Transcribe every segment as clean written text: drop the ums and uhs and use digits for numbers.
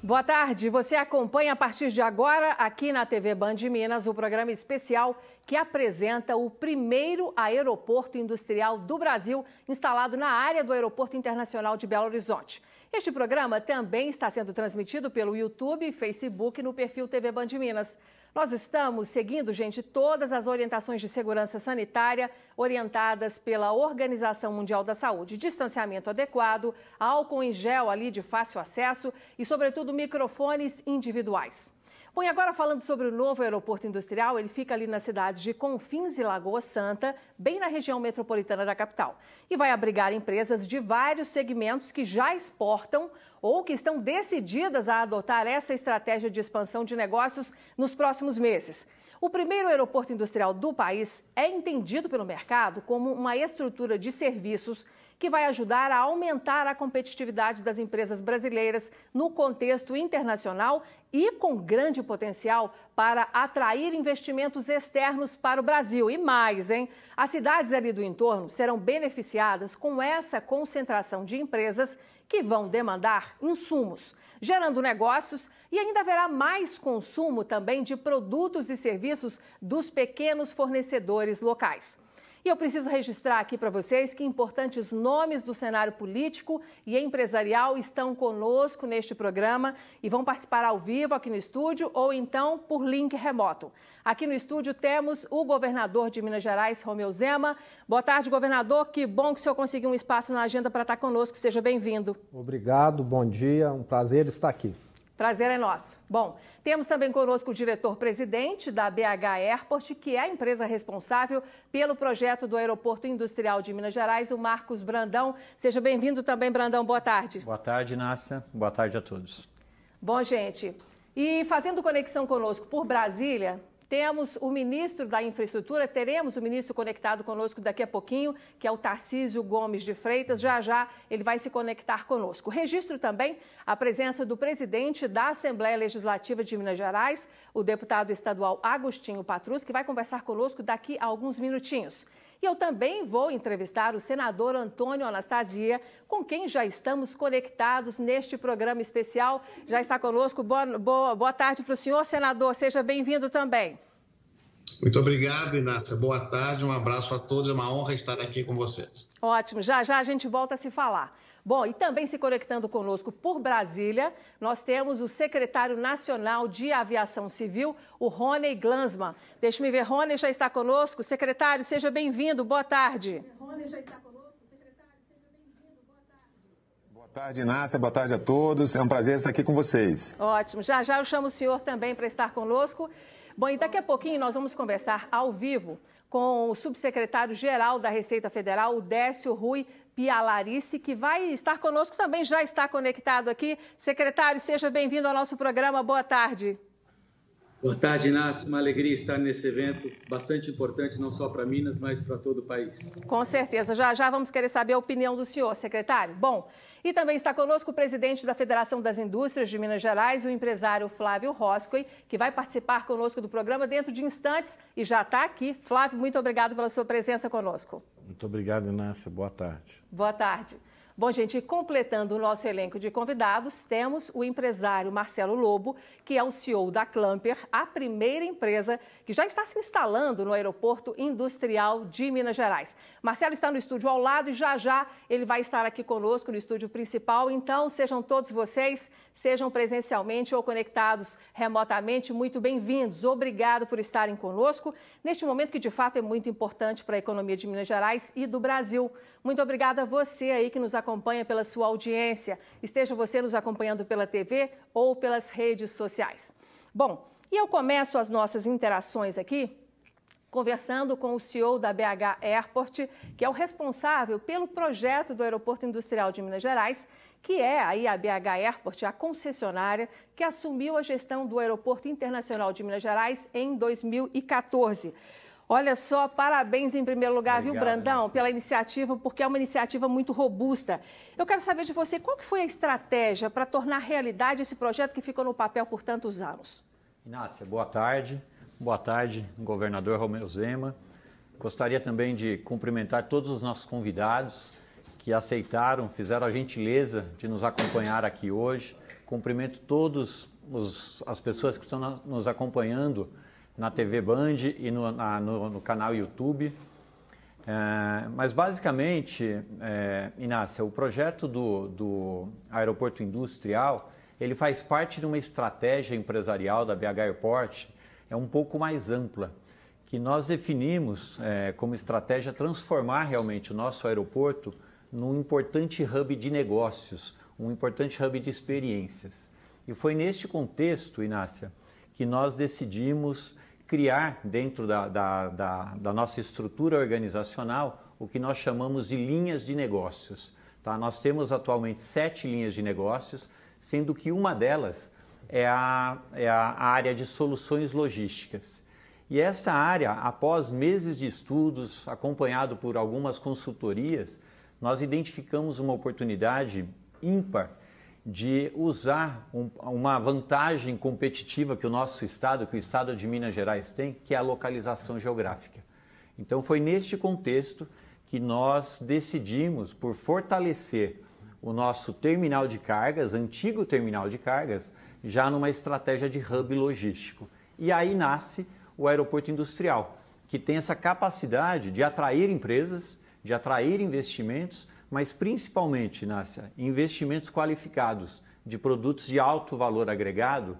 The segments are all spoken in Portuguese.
Boa tarde, você acompanha a partir de agora, aqui na TV Band de Minas, o programa especial que apresenta o primeiro aeroporto industrial do Brasil instalado na área do Aeroporto Internacional de Belo Horizonte. Este programa também está sendo transmitido pelo YouTube e Facebook no perfil TV Band de Minas. Nós estamos seguindo, gente, todas as orientações de segurança sanitária orientadas pela Organização Mundial da Saúde. Distanciamento adequado, álcool em gel ali de fácil acesso e, sobretudo, microfones individuais. Bom, e agora falando sobre o novo aeroporto industrial, ele fica ali nas cidades de Confins e Lagoa Santa, bem na região metropolitana da capital. E vai abrigar empresas de vários segmentos que já exportam ou que estão decididas a adotar essa estratégia de expansão de negócios nos próximos meses. O primeiro aeroporto industrial do país é entendido pelo mercado como uma estrutura de serviços que vai ajudar a aumentar a competitividade das empresas brasileiras no contexto internacional e com grande potencial para atrair investimentos externos para o Brasil. E mais, hein? As cidades ali do entorno serão beneficiadas com essa concentração de empresas que vão demandar insumos, gerando negócios, e ainda haverá mais consumo também de produtos e serviços dos pequenos fornecedores locais. E eu preciso registrar aqui para vocês que importantes nomes do cenário político e empresarial estão conosco neste programa e vão participar ao vivo aqui no estúdio ou então por link remoto. Aqui no estúdio temos o governador de Minas Gerais, Romeu Zema. Boa tarde, governador. Que bom que o senhor conseguiu um espaço na agenda para estar conosco. Seja bem-vindo. Obrigado, bom dia. Um prazer estar aqui. Prazer é nosso. Bom, temos também conosco o diretor-presidente da BH Airport, que é a empresa responsável pelo projeto do Aeroporto Industrial de Minas Gerais, o Marcos Brandão. Seja bem-vindo também, Brandão. Boa tarde. Boa tarde, Nácia. Boa tarde a todos. Bom, gente, e fazendo conexão conosco por Brasília, temos o ministro da Infraestrutura, teremos o ministro conectado conosco daqui a pouquinho, que é o Tarcísio Gomes de Freitas. Já já ele vai se conectar conosco. Registro também a presença do presidente da Assembleia Legislativa de Minas Gerais, o deputado estadual Agostinho Patrus, que vai conversar conosco daqui a alguns minutinhos. E eu também vou entrevistar o senador Antônio Anastasia, com quem já estamos conectados neste programa especial. Já está conosco. Boa tarde para o senhor, senador. Seja bem-vindo também. Muito obrigado, Inácia. Boa tarde, um abraço a todos. É uma honra estar aqui com vocês. Ótimo. Já já a gente volta a se falar. Bom, e também se conectando conosco por Brasília, nós temos o secretário nacional de Aviação Civil, o Rony Glanzmann. Deixa-me ver, Rony já está conosco. Secretário, seja bem-vindo. Boa tarde. Rony já está conosco. Secretário, seja bem-vindo. Boa tarde. Boa tarde, Inácia. Boa tarde a todos. É um prazer estar aqui com vocês. Ótimo. Já já eu chamo o senhor também para estar conosco. Bom, e daqui a pouquinho nós vamos conversar ao vivo com o subsecretário-geral da Receita Federal, o Décio Rui Pialarice, que vai estar conosco também, já está conectado aqui. Secretário, seja bem-vindo ao nosso programa. Boa tarde. Boa tarde, Inácio. Uma alegria estar nesse evento bastante importante, não só para Minas, mas para todo o país. Com certeza. Já já vamos querer saber a opinião do senhor, secretário. Bom, e também está conosco o presidente da Federação das Indústrias de Minas Gerais, o empresário Flávio Roscoe, que vai participar conosco do programa dentro de instantes e já está aqui. Flávio, muito obrigado pela sua presença conosco. Muito obrigado, Inácia. Boa tarde. Boa tarde. Bom, gente, completando o nosso elenco de convidados, temos o empresário Marcelo Lobo, que é o CEO da Clamper, a primeira empresa que já está se instalando no Aeroporto Industrial de Minas Gerais. Marcelo está no estúdio ao lado e já já ele vai estar aqui conosco no estúdio principal. Então, sejam todos vocês, sejam presencialmente ou conectados remotamente, muito bem-vindos. Obrigado por estarem conosco neste momento que, de fato, é muito importante para a economia de Minas Gerais e do Brasil. Muito obrigada a você aí que nos acompanha pela sua audiência, esteja você nos acompanhando pela TV ou pelas redes sociais. Bom, e eu começo as nossas interações aqui conversando com o CEO da BH Airport, que é o responsável pelo projeto do Aeroporto Industrial de Minas Gerais, que é aí a BH Airport, a concessionária que assumiu a gestão do Aeroporto Internacional de Minas Gerais em 2014. Olha só, parabéns em primeiro lugar, obrigado, viu, Brandão, pela iniciativa, porque é uma iniciativa muito robusta. Eu quero saber de você, qual que foi a estratégia para tornar realidade esse projeto que ficou no papel por tantos anos? Inácia, boa tarde. Boa tarde, governador Romeu Zema. Gostaria também de cumprimentar todos os nossos convidados que aceitaram, fizeram a gentileza de nos acompanhar aqui hoje. Cumprimento todas as pessoas que estão nos acompanhando na TV Band e no canal YouTube. Mas basicamente, Inácia, o projeto do aeroporto industrial, ele faz parte de uma estratégia empresarial da BH Airport, é um pouco mais ampla, que nós definimos como estratégia transformar realmente o nosso aeroporto num importante hub de negócios, um importante hub de experiências. E foi neste contexto, Inácia, que nós decidimos criar dentro da nossa estrutura organizacional o que nós chamamos de linhas de negócios. Tá? Nós temos atualmente 7 linhas de negócios, sendo que uma delas é a área de soluções logísticas. E essa área, após meses de estudos, acompanhado por algumas consultorias, nós identificamos uma oportunidade ímpar de usar uma vantagem competitiva que o nosso estado, que o estado de Minas Gerais tem, que é a localização geográfica. Então foi neste contexto que nós decidimos por fortalecer o nosso terminal de cargas, antigo terminal de cargas, já numa estratégia de hub logístico. E aí nasce o aeroporto industrial, que tem essa capacidade de atrair empresas, de atrair investimentos, mas principalmente, Nácia, investimentos qualificados de produtos de alto valor agregado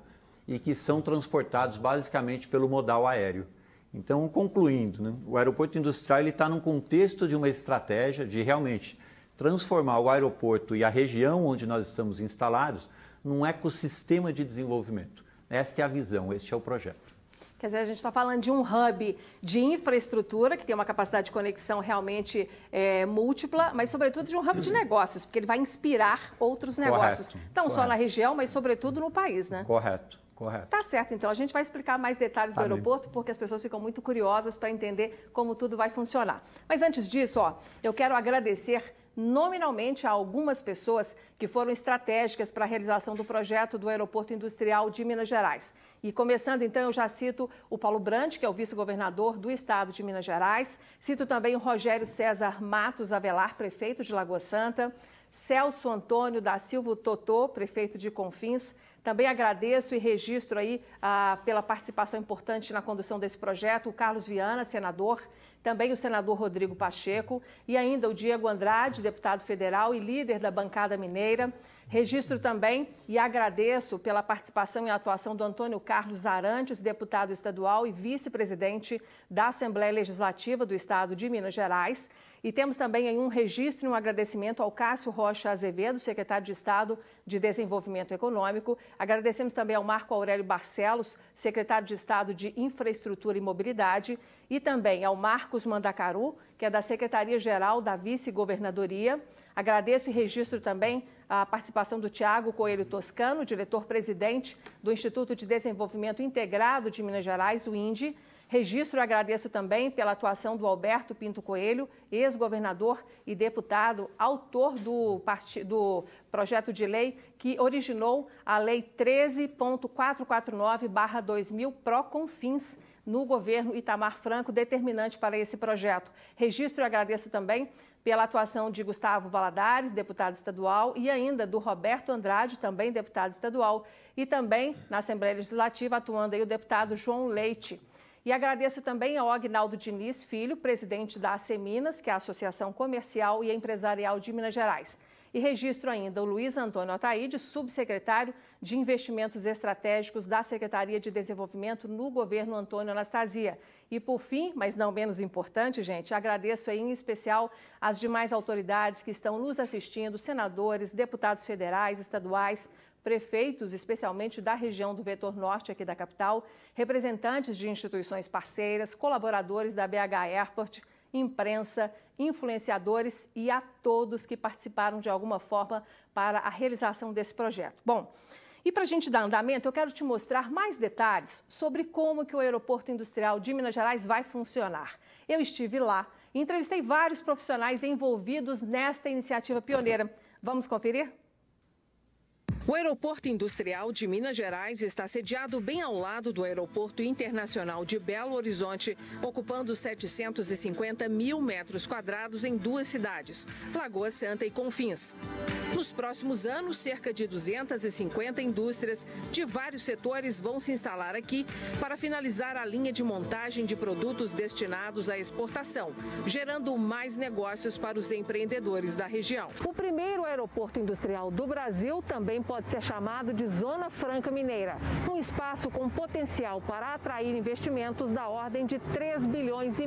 e que são transportados basicamente pelo modal aéreo. Então, concluindo, né, o aeroporto industrial está num contexto de uma estratégia de realmente transformar o aeroporto e a região onde nós estamos instalados num ecossistema de desenvolvimento. Esta é a visão, este é o projeto. Quer dizer, a gente está falando de um hub de infraestrutura, que tem uma capacidade de conexão realmente múltipla, mas sobretudo de um hub de negócios, porque ele vai inspirar outros negócios. Não só na região, mas sobretudo no país, né? Correto. Tá certo, então. A gente vai explicar mais detalhes do aeroporto, porque as pessoas ficam muito curiosas para entender como tudo vai funcionar. Mas antes disso, eu quero agradecer nominalmente a algumas pessoas que foram estratégicas para a realização do projeto do Aeroporto Industrial de Minas Gerais. E começando, então, eu já cito o Paulo Brandt, que é o vice-governador do estado de Minas Gerais, cito também o Rogério César Matos Avelar, prefeito de Lagoa Santa, Celso Antônio da Silva Totô, prefeito de Confins. Também agradeço e registro aí pela participação importante na condução desse projeto o Carlos Viana, senador, também o senador Rodrigo Pacheco e ainda o Diego Andrade, deputado federal e líder da bancada mineira. Registro também e agradeço pela participação e atuação do Antônio Carlos Arantes, deputado estadual e vice-presidente da Assembleia Legislativa do Estado de Minas Gerais. E temos também aí um registro e um agradecimento ao Cássio Rocha Azevedo, secretário de Estado de Desenvolvimento Econômico. Agradecemos também ao Marco Aurélio Barcelos, secretário de Estado de Infraestrutura e Mobilidade, e também ao Marcos Mandacaru, que é da Secretaria-Geral da Vice-Governadoria. Agradeço e registro também a participação do Tiago Coelho Toscano, diretor-presidente do Instituto de Desenvolvimento Integrado de Minas Gerais, o INDE. Registro e agradeço também pela atuação do Alberto Pinto Coelho, ex-governador e deputado, autor do projeto de lei que originou a Lei 13.449/2000 Proconfins, no governo Itamar Franco, determinante para esse projeto. Registro e agradeço também pela atuação de Gustavo Valadares, deputado estadual, e ainda do Roberto Andrade, também deputado estadual, e também na Assembleia Legislativa atuando aí o deputado João Leite. E agradeço também ao Agnaldo Diniz Filho, presidente da ACEMinas, que é a Associação Comercial e Empresarial de Minas Gerais. E registro ainda o Luiz Antônio Ataíde, subsecretário de Investimentos Estratégicos da Secretaria de Desenvolvimento no governo Antônio Anastasia. E por fim, mas não menos importante, gente, agradeço aí em especial as demais autoridades que estão nos assistindo, senadores, deputados federais, estaduais, prefeitos, especialmente da região do Vetor Norte aqui da capital, representantes de instituições parceiras, colaboradores da BH Airport, imprensa, influenciadores e a todos que participaram de alguma forma para a realização desse projeto. Bom, e para a gente dar andamento, eu quero te mostrar mais detalhes sobre como que o Aeroporto Industrial de Minas Gerais vai funcionar. Eu estive lá e entrevistei vários profissionais envolvidos nesta iniciativa pioneira. Vamos conferir? O Aeroporto Industrial de Minas Gerais está sediado bem ao lado do Aeroporto Internacional de Belo Horizonte, ocupando 750 mil metros quadrados em duas cidades, Lagoa Santa e Confins. Nos próximos anos, cerca de 250 indústrias de vários setores vão se instalar aqui para finalizar a linha de montagem de produtos destinados à exportação, gerando mais negócios para os empreendedores da região. O primeiro aeroporto industrial do Brasil também pode ser chamado de Zona Franca Mineira, um espaço com potencial para atrair investimentos da ordem de 3,5 bilhões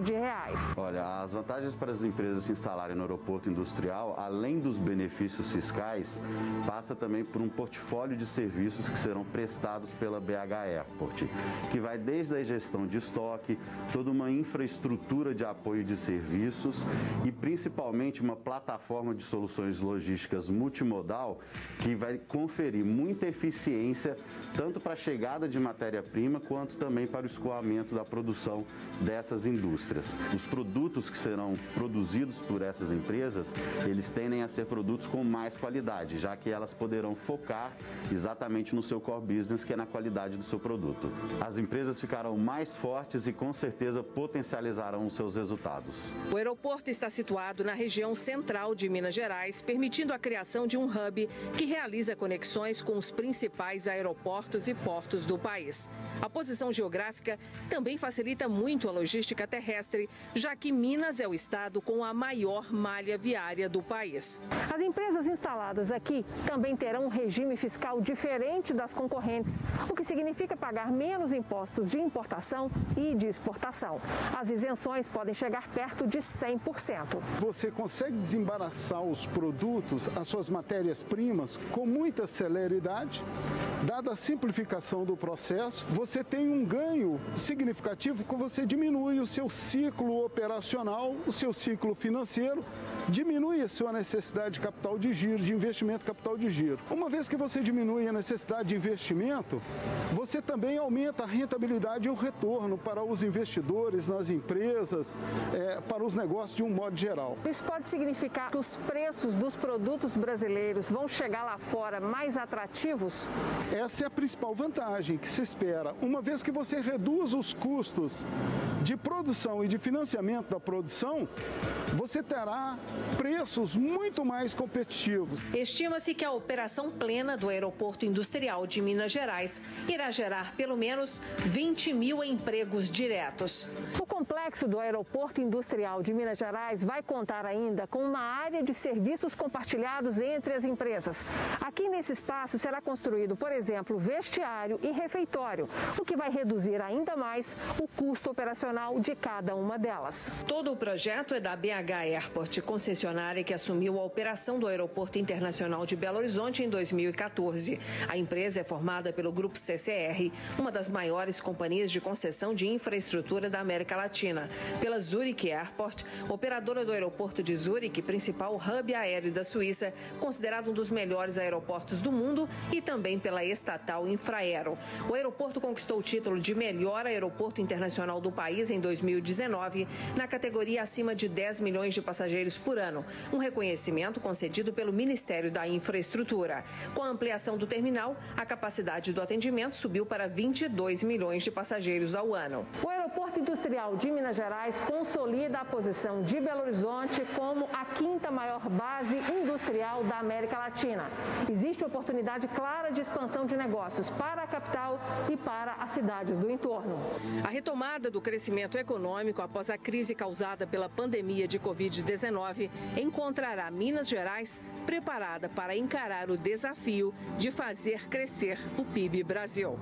de reais. Olha, as vantagens para as empresas se instalarem no aeroporto industrial, além dos benefícios fiscais, passa também por um portfólio de serviços que serão prestados pela BH Airport, que vai desde a gestão de estoque, toda uma infraestrutura de apoio de serviços e principalmente uma plataforma de soluções logísticas multimodal que vai conferir muita eficiência tanto para a chegada de matéria-prima quanto também para o escoamento da produção dessas indústrias. Os produtos que serão produzidos por essas empresas, eles tendem a ser produtos com mais qualidade, já que elas poderão focar exatamente no seu core business, que é na qualidade do seu produto. As empresas ficarão mais fortes e com certeza potencializarão os seus resultados. O aeroporto está situado na região central de Minas Gerais, permitindo a criação de um hub que realiza conexões com os principais aeroportos e portos do país. A posição geográfica também facilita muito a logística terrestre, já que Minas é o estado com a maior malha viária do país. As empresas instaladas aqui também terão um regime fiscal diferente das concorrentes, o que significa pagar menos impostos de importação e de exportação. As isenções podem chegar perto de 100%. Você consegue desembaraçar os produtos, as suas matérias-primas, com muita celeridade. Dada a simplificação do processo, você tem um ganho significativo que você diminui o seu ciclo operacional, o seu ciclo financeiro, diminui a sua necessidade de capital de giro, de investimento capital de giro. Uma vez que você diminui a necessidade de investimento, você também aumenta a rentabilidade e o retorno para os investidores, nas empresas, para os negócios de um modo geral. Isso pode significar que os preços dos produtos brasileiros vão chegar lá fora mais atrativos? Essa é a principal vantagem que se espera. Uma vez que você reduz os custos de produção e de financiamento da produção, você terá preços muito mais competitivos. Estima-se que a operação plena do Aeroporto Industrial de Minas Gerais irá gerar pelo menos 20 mil empregos diretos. O complexo do Aeroporto Industrial de Minas Gerais vai contar ainda com uma área de serviços compartilhados entre as empresas. Aqui nesse espaço será construído, por exemplo, vestiário e refeitório, o que vai reduzir ainda mais o custo operacional de cada uma delas. Todo o projeto é da BH Airport, concessionária que assumiu a operação do Aeroporto Internacional de Belo Horizonte em 2014. A empresa é formada pelo Grupo CCR, uma das maiores companhias de concessão de infraestrutura da América Latina, pela Zurich Airport, operadora do aeroporto de Zurich, principal hub aéreo da Suíça, considerado um dos melhores aeroportos do mundo, e também pela estatal Infraero. O aeroporto conquistou o título de melhor aeroporto internacional do país em 2019, na categoria acima de 10 milhões de passageiros por ano, um reconhecimento concedido pelo Ministério da Infraestrutura. Com a ampliação do terminal, a capacidade do atendimento subiu para 22 milhões de passageiros ao ano. O Aeroporto Industrial de Minas Gerais consolida a posição de Belo Horizonte como a quinta maior base industrial da América Latina. Existe oportunidade clara de expansão de negócios para a capital e para as cidades do entorno. A retomada do crescimento econômico após a crise causada pela pandemia de Covid-19 encontrará Minas Gerais preparada para encarar o desafio de fazer crescer o PIB Brasil.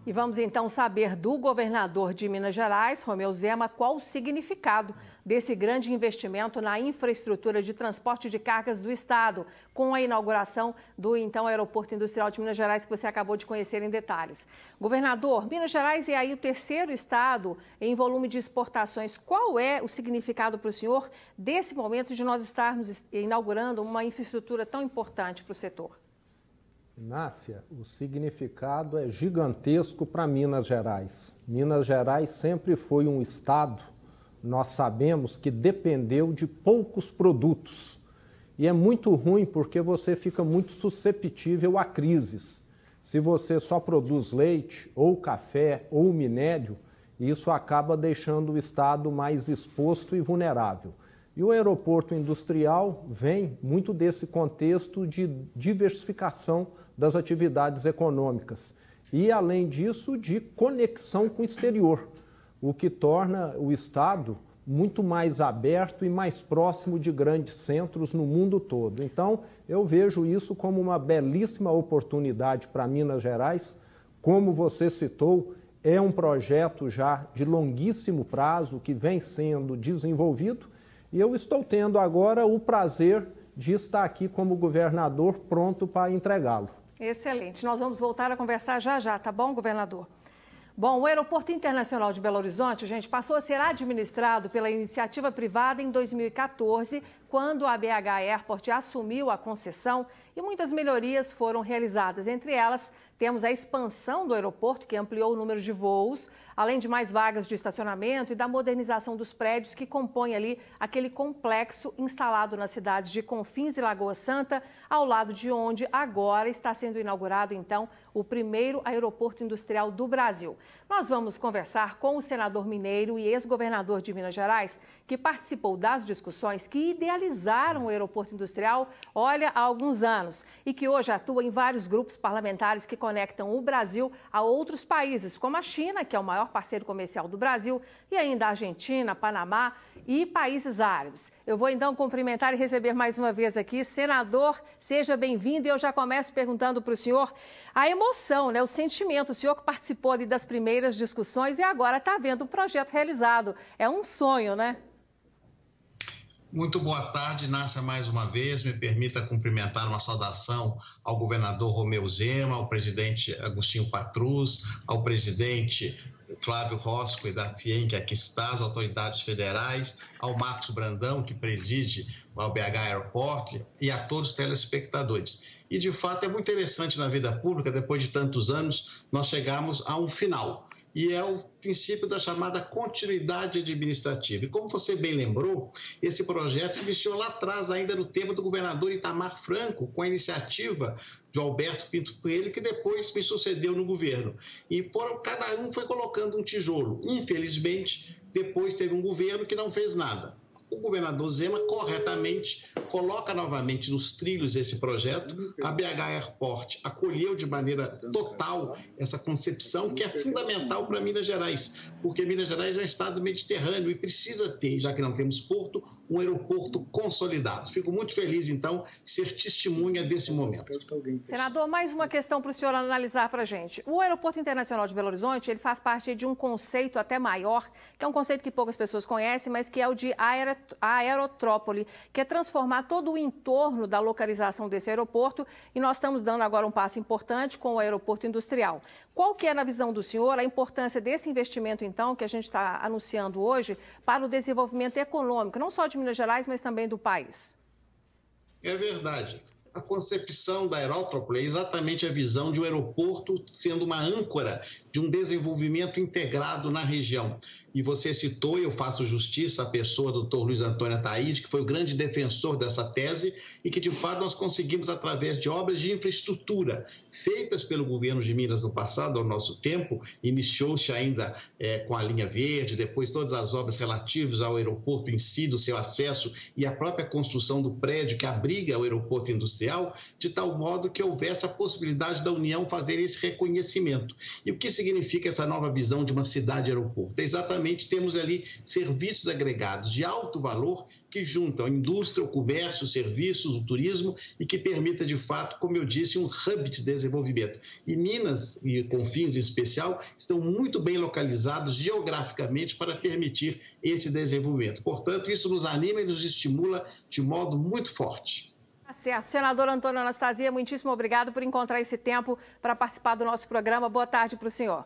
E vamos então saber do governador de Minas Gerais, Romeu Zema, qual o significado desse grande investimento na infraestrutura de transporte de cargas do estado, com a inauguração do então Aeroporto Industrial de Minas Gerais, que você acabou de conhecer em detalhes. Governador, Minas Gerais é aí o terceiro estado em volume de exportações. Qual é o significado para o senhor desse momento de nós estarmos inaugurando uma infraestrutura tão importante para o setor? Inácia, o significado é gigantesco para Minas Gerais. Minas Gerais sempre foi um estado, nós sabemos, que dependeu de poucos produtos. E é muito ruim porque você fica muito susceptível a crises. Se você só produz leite, ou café, ou minério, isso acaba deixando o Estado mais exposto e vulnerável. E o aeroporto industrial vem muito desse contexto de diversificação das atividades econômicas e, além disso, de conexão com o exterior, o que torna o Estado muito mais aberto e mais próximo de grandes centros no mundo todo. Então, eu vejo isso como uma belíssima oportunidade para Minas Gerais. Como você citou, é um projeto já de longuíssimo prazo que vem sendo desenvolvido e eu estou tendo agora o prazer de estar aqui como governador pronto para entregá-lo. Excelente. Nós vamos voltar a conversar já, tá bom, governador? Bom, o Aeroporto Internacional de Belo Horizonte, gente, passou a ser administrado pela iniciativa privada em 2014, quando a BH Airport assumiu a concessão e muitas melhorias foram realizadas. Entre elas, temos a expansão do aeroporto, que ampliou o número de voos, além de mais vagas de estacionamento e da modernização dos prédios que compõem ali aquele complexo instalado nas cidades de Confins e Lagoa Santa, ao lado de onde agora está sendo inaugurado, então, o primeiro aeroporto industrial do Brasil. Nós vamos conversar com o senador mineiro e ex-governador de Minas Gerais, que participou das discussões que idealizaram o aeroporto industrial, há alguns anos, e que hoje atua em vários grupos parlamentares que conectam o Brasil a outros países, como a China, que é o maior parceiro comercial do Brasil, e ainda a Argentina, Panamá e países árabes. Eu vou então cumprimentar e receber mais uma vez aqui. Senador, seja bem-vindo. E eu já começo perguntando para o senhor a emoção, o sentimento. O senhor que participou ali das primeiras discussões e agora está vendo o projeto realizado. É um sonho, né? Muito boa tarde, Nácia, mais uma vez. Me permita cumprimentar uma saudação ao governador Romeu Zema, ao presidente Agostinho Patrus, ao presidente Flávio Rosco e da FIEM, que aqui está, as autoridades federais, ao Marcos Brandão, que preside o BH Airport, e a todos os telespectadores. E, de fato, é muito interessante na vida pública, depois de tantos anos, nós chegarmos a um final. E é o princípio da chamada continuidade administrativa. E como você bem lembrou, esse projeto se iniciou lá atrás, ainda no tempo do governador Itamar Franco, com a iniciativa de Alberto Pinto Coelho, que depois me sucedeu no governo. E cada um foi colocando um tijolo. Infelizmente, depois teve um governo que não fez nada. O governador Zema, corretamente, coloca novamente nos trilhos esse projeto. A BH Airport acolheu de maneira total essa concepção que é fundamental para Minas Gerais, porque Minas Gerais é um estado mediterrâneo e precisa ter, já que não temos porto, um aeroporto consolidado. Fico muito feliz, então, de ser testemunha desse momento. Senador, mais uma questão para o senhor analisar para a gente. O Aeroporto Internacional de Belo Horizonte, ele faz parte de um conceito até maior, que é um conceito que poucas pessoas conhecem, mas que é o de aerotrópole, que é transformar todo o entorno da localização desse aeroporto, e nós estamos dando agora um passo importante com o aeroporto industrial. Qual que é, na visão do senhor, a importância desse investimento, então, que a gente está anunciando hoje, para o desenvolvimento econômico, não só de Minas Gerais, mas também do país? É verdade. A concepção da aerótrópole é exatamente a visão de um aeroporto sendo uma âncora de um desenvolvimento integrado na região. E você citou, e eu faço justiça à pessoa do Dr. Luiz Antônio Ataíde, que foi o grande defensor dessa tese e que, de fato, nós conseguimos, através de obras de infraestrutura feitas pelo governo de Minas no passado, ao nosso tempo, iniciou-se ainda com a linha verde, depois todas as obras relativas ao aeroporto em si, do seu acesso e a própria construção do prédio que abriga o aeroporto industrial, de tal modo que houvesse a possibilidade da União fazer esse reconhecimento. E o que significa essa nova visão de uma cidade-aeroporto? É exatamente temos ali serviços agregados de alto valor que juntam a indústria, o comércio, os serviços, o turismo e que permita, de fato, como eu disse, um hub de desenvolvimento. E Minas, e Confins em especial, estão muito bem localizados geograficamente para permitir esse desenvolvimento. Portanto, isso nos anima e nos estimula de modo muito forte. Tá certo. Senador Antônio Anastasia, muitíssimo obrigado por encontrar esse tempo para participar do nosso programa. Boa tarde para o senhor.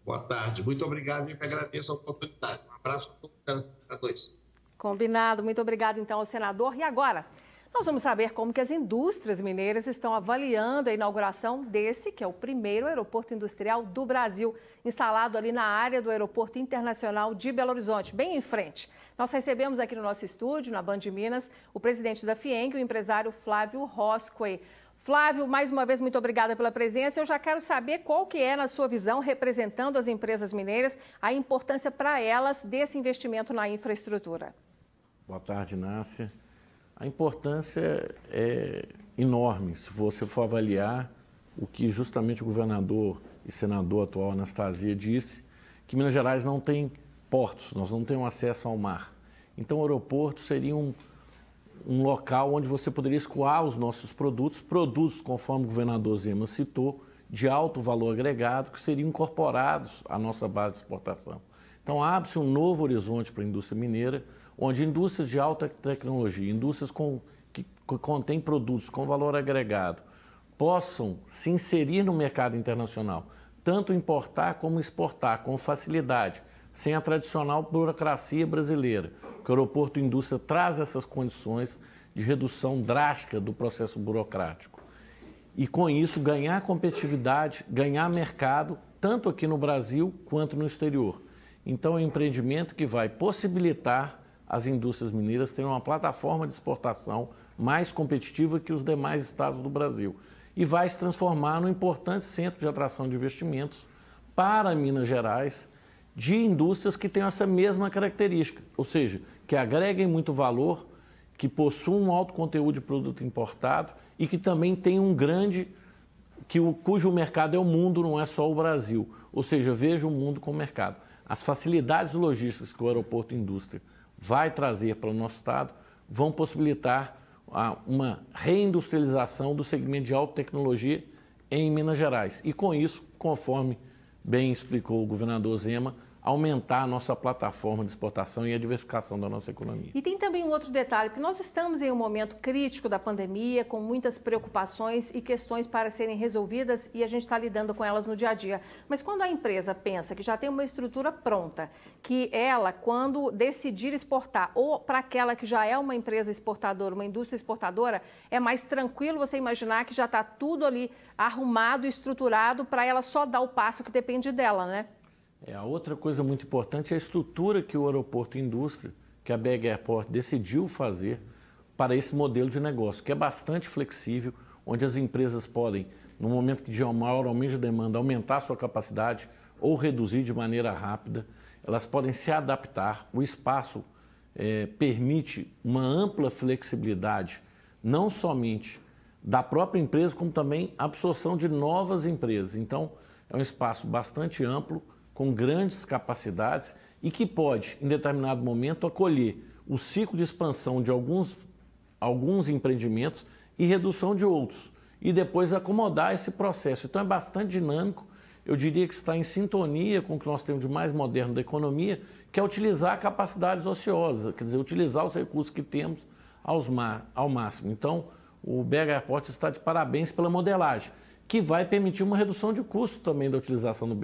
Boa tarde. Muito obrigado e agradeço a oportunidade. Um abraço a todos os telespectadores. Combinado. Muito obrigado, então, ao senador. E agora, Nós vamos saber como que as indústrias mineiras estão avaliando a inauguração desse, que é o primeiro aeroporto industrial do Brasil, instalado ali na área do Aeroporto Internacional de Belo Horizonte, bem em frente. Nós recebemos aqui no nosso estúdio, na Band de Minas, o presidente da FIENG, o empresário Flávio Roscoe. Flávio, mais uma vez, muito obrigada pela presença. Eu já quero saber qual que é, na sua visão, representando as empresas mineiras, a importância para elas desse investimento na infraestrutura. Boa tarde, Nácia. A importância é enorme se você for avaliar o que justamente o governador e senador atual Anastasia disse, que Minas Gerais não tem portos, nós não temos acesso ao mar. Então o aeroporto seria um local onde você poderia escoar os nossos produtos, conforme o governador Zema citou, de alto valor agregado, que seriam incorporados à nossa base de exportação. Então abre-se um novo horizonte para a indústria mineira, onde indústrias de alta tecnologia, indústrias que contêm produtos com valor agregado, possam se inserir no mercado internacional, tanto importar como exportar com facilidade, sem a tradicional burocracia brasileira, que o aeroporto indústria traz essas condições de redução drástica do processo burocrático. E com isso ganhar competitividade, ganhar mercado, tanto aqui no Brasil quanto no exterior. Então é um empreendimento que vai possibilitar as indústrias mineiras terem uma plataforma de exportação mais competitiva que os demais estados do Brasil e vai se transformar num importante centro de atração de investimentos para Minas Gerais de indústrias que tenham essa mesma característica, ou seja, que agreguem muito valor, que possuam um alto conteúdo de produto importado e que também tenham cujo mercado é o mundo, não é só o Brasil, ou seja, veja o mundo como mercado. As facilidades logísticas que o aeroporto indústria vai trazer para o nosso estado vão possibilitar uma reindustrialização do segmento de alta tecnologia em Minas Gerais. E com isso, conforme bem explicou o governador Zema, aumentar a nossa plataforma de exportação e a diversificação da nossa economia. E tem também um outro detalhe, que nós estamos em um momento crítico da pandemia, com muitas preocupações e questões para serem resolvidas e a gente está lidando com elas no dia a dia. Mas quando a empresa pensa que já tem uma estrutura pronta, que ela, quando decidir exportar, ou para aquela que já é uma empresa exportadora, uma indústria exportadora, é mais tranquilo você imaginar que já está tudo ali arrumado, estruturado, para ela só dar o passo que depende dela, né? A outra coisa muito importante é a estrutura que o aeroporto indústria, que a BH Airport decidiu fazer para esse modelo de negócio, que é bastante flexível, onde as empresas podem, no momento de um maior aumento de demanda, aumentar a sua capacidade ou reduzir de maneira rápida, elas podem se adaptar, o espaço permite uma ampla flexibilidade, não somente da própria empresa, como também a absorção de novas empresas. Então, é um espaço bastante amplo, com grandes capacidades e que pode, em determinado momento, acolher o ciclo de expansão de alguns empreendimentos e redução de outros, e depois acomodar esse processo. Então é bastante dinâmico, eu diria que está em sintonia com o que nós temos de mais moderno da economia, que é utilizar capacidades ociosas, quer dizer, utilizar os recursos que temos ao máximo. Então, o BH Airport está de parabéns pela modelagem, que vai permitir uma redução de custo também da utilização do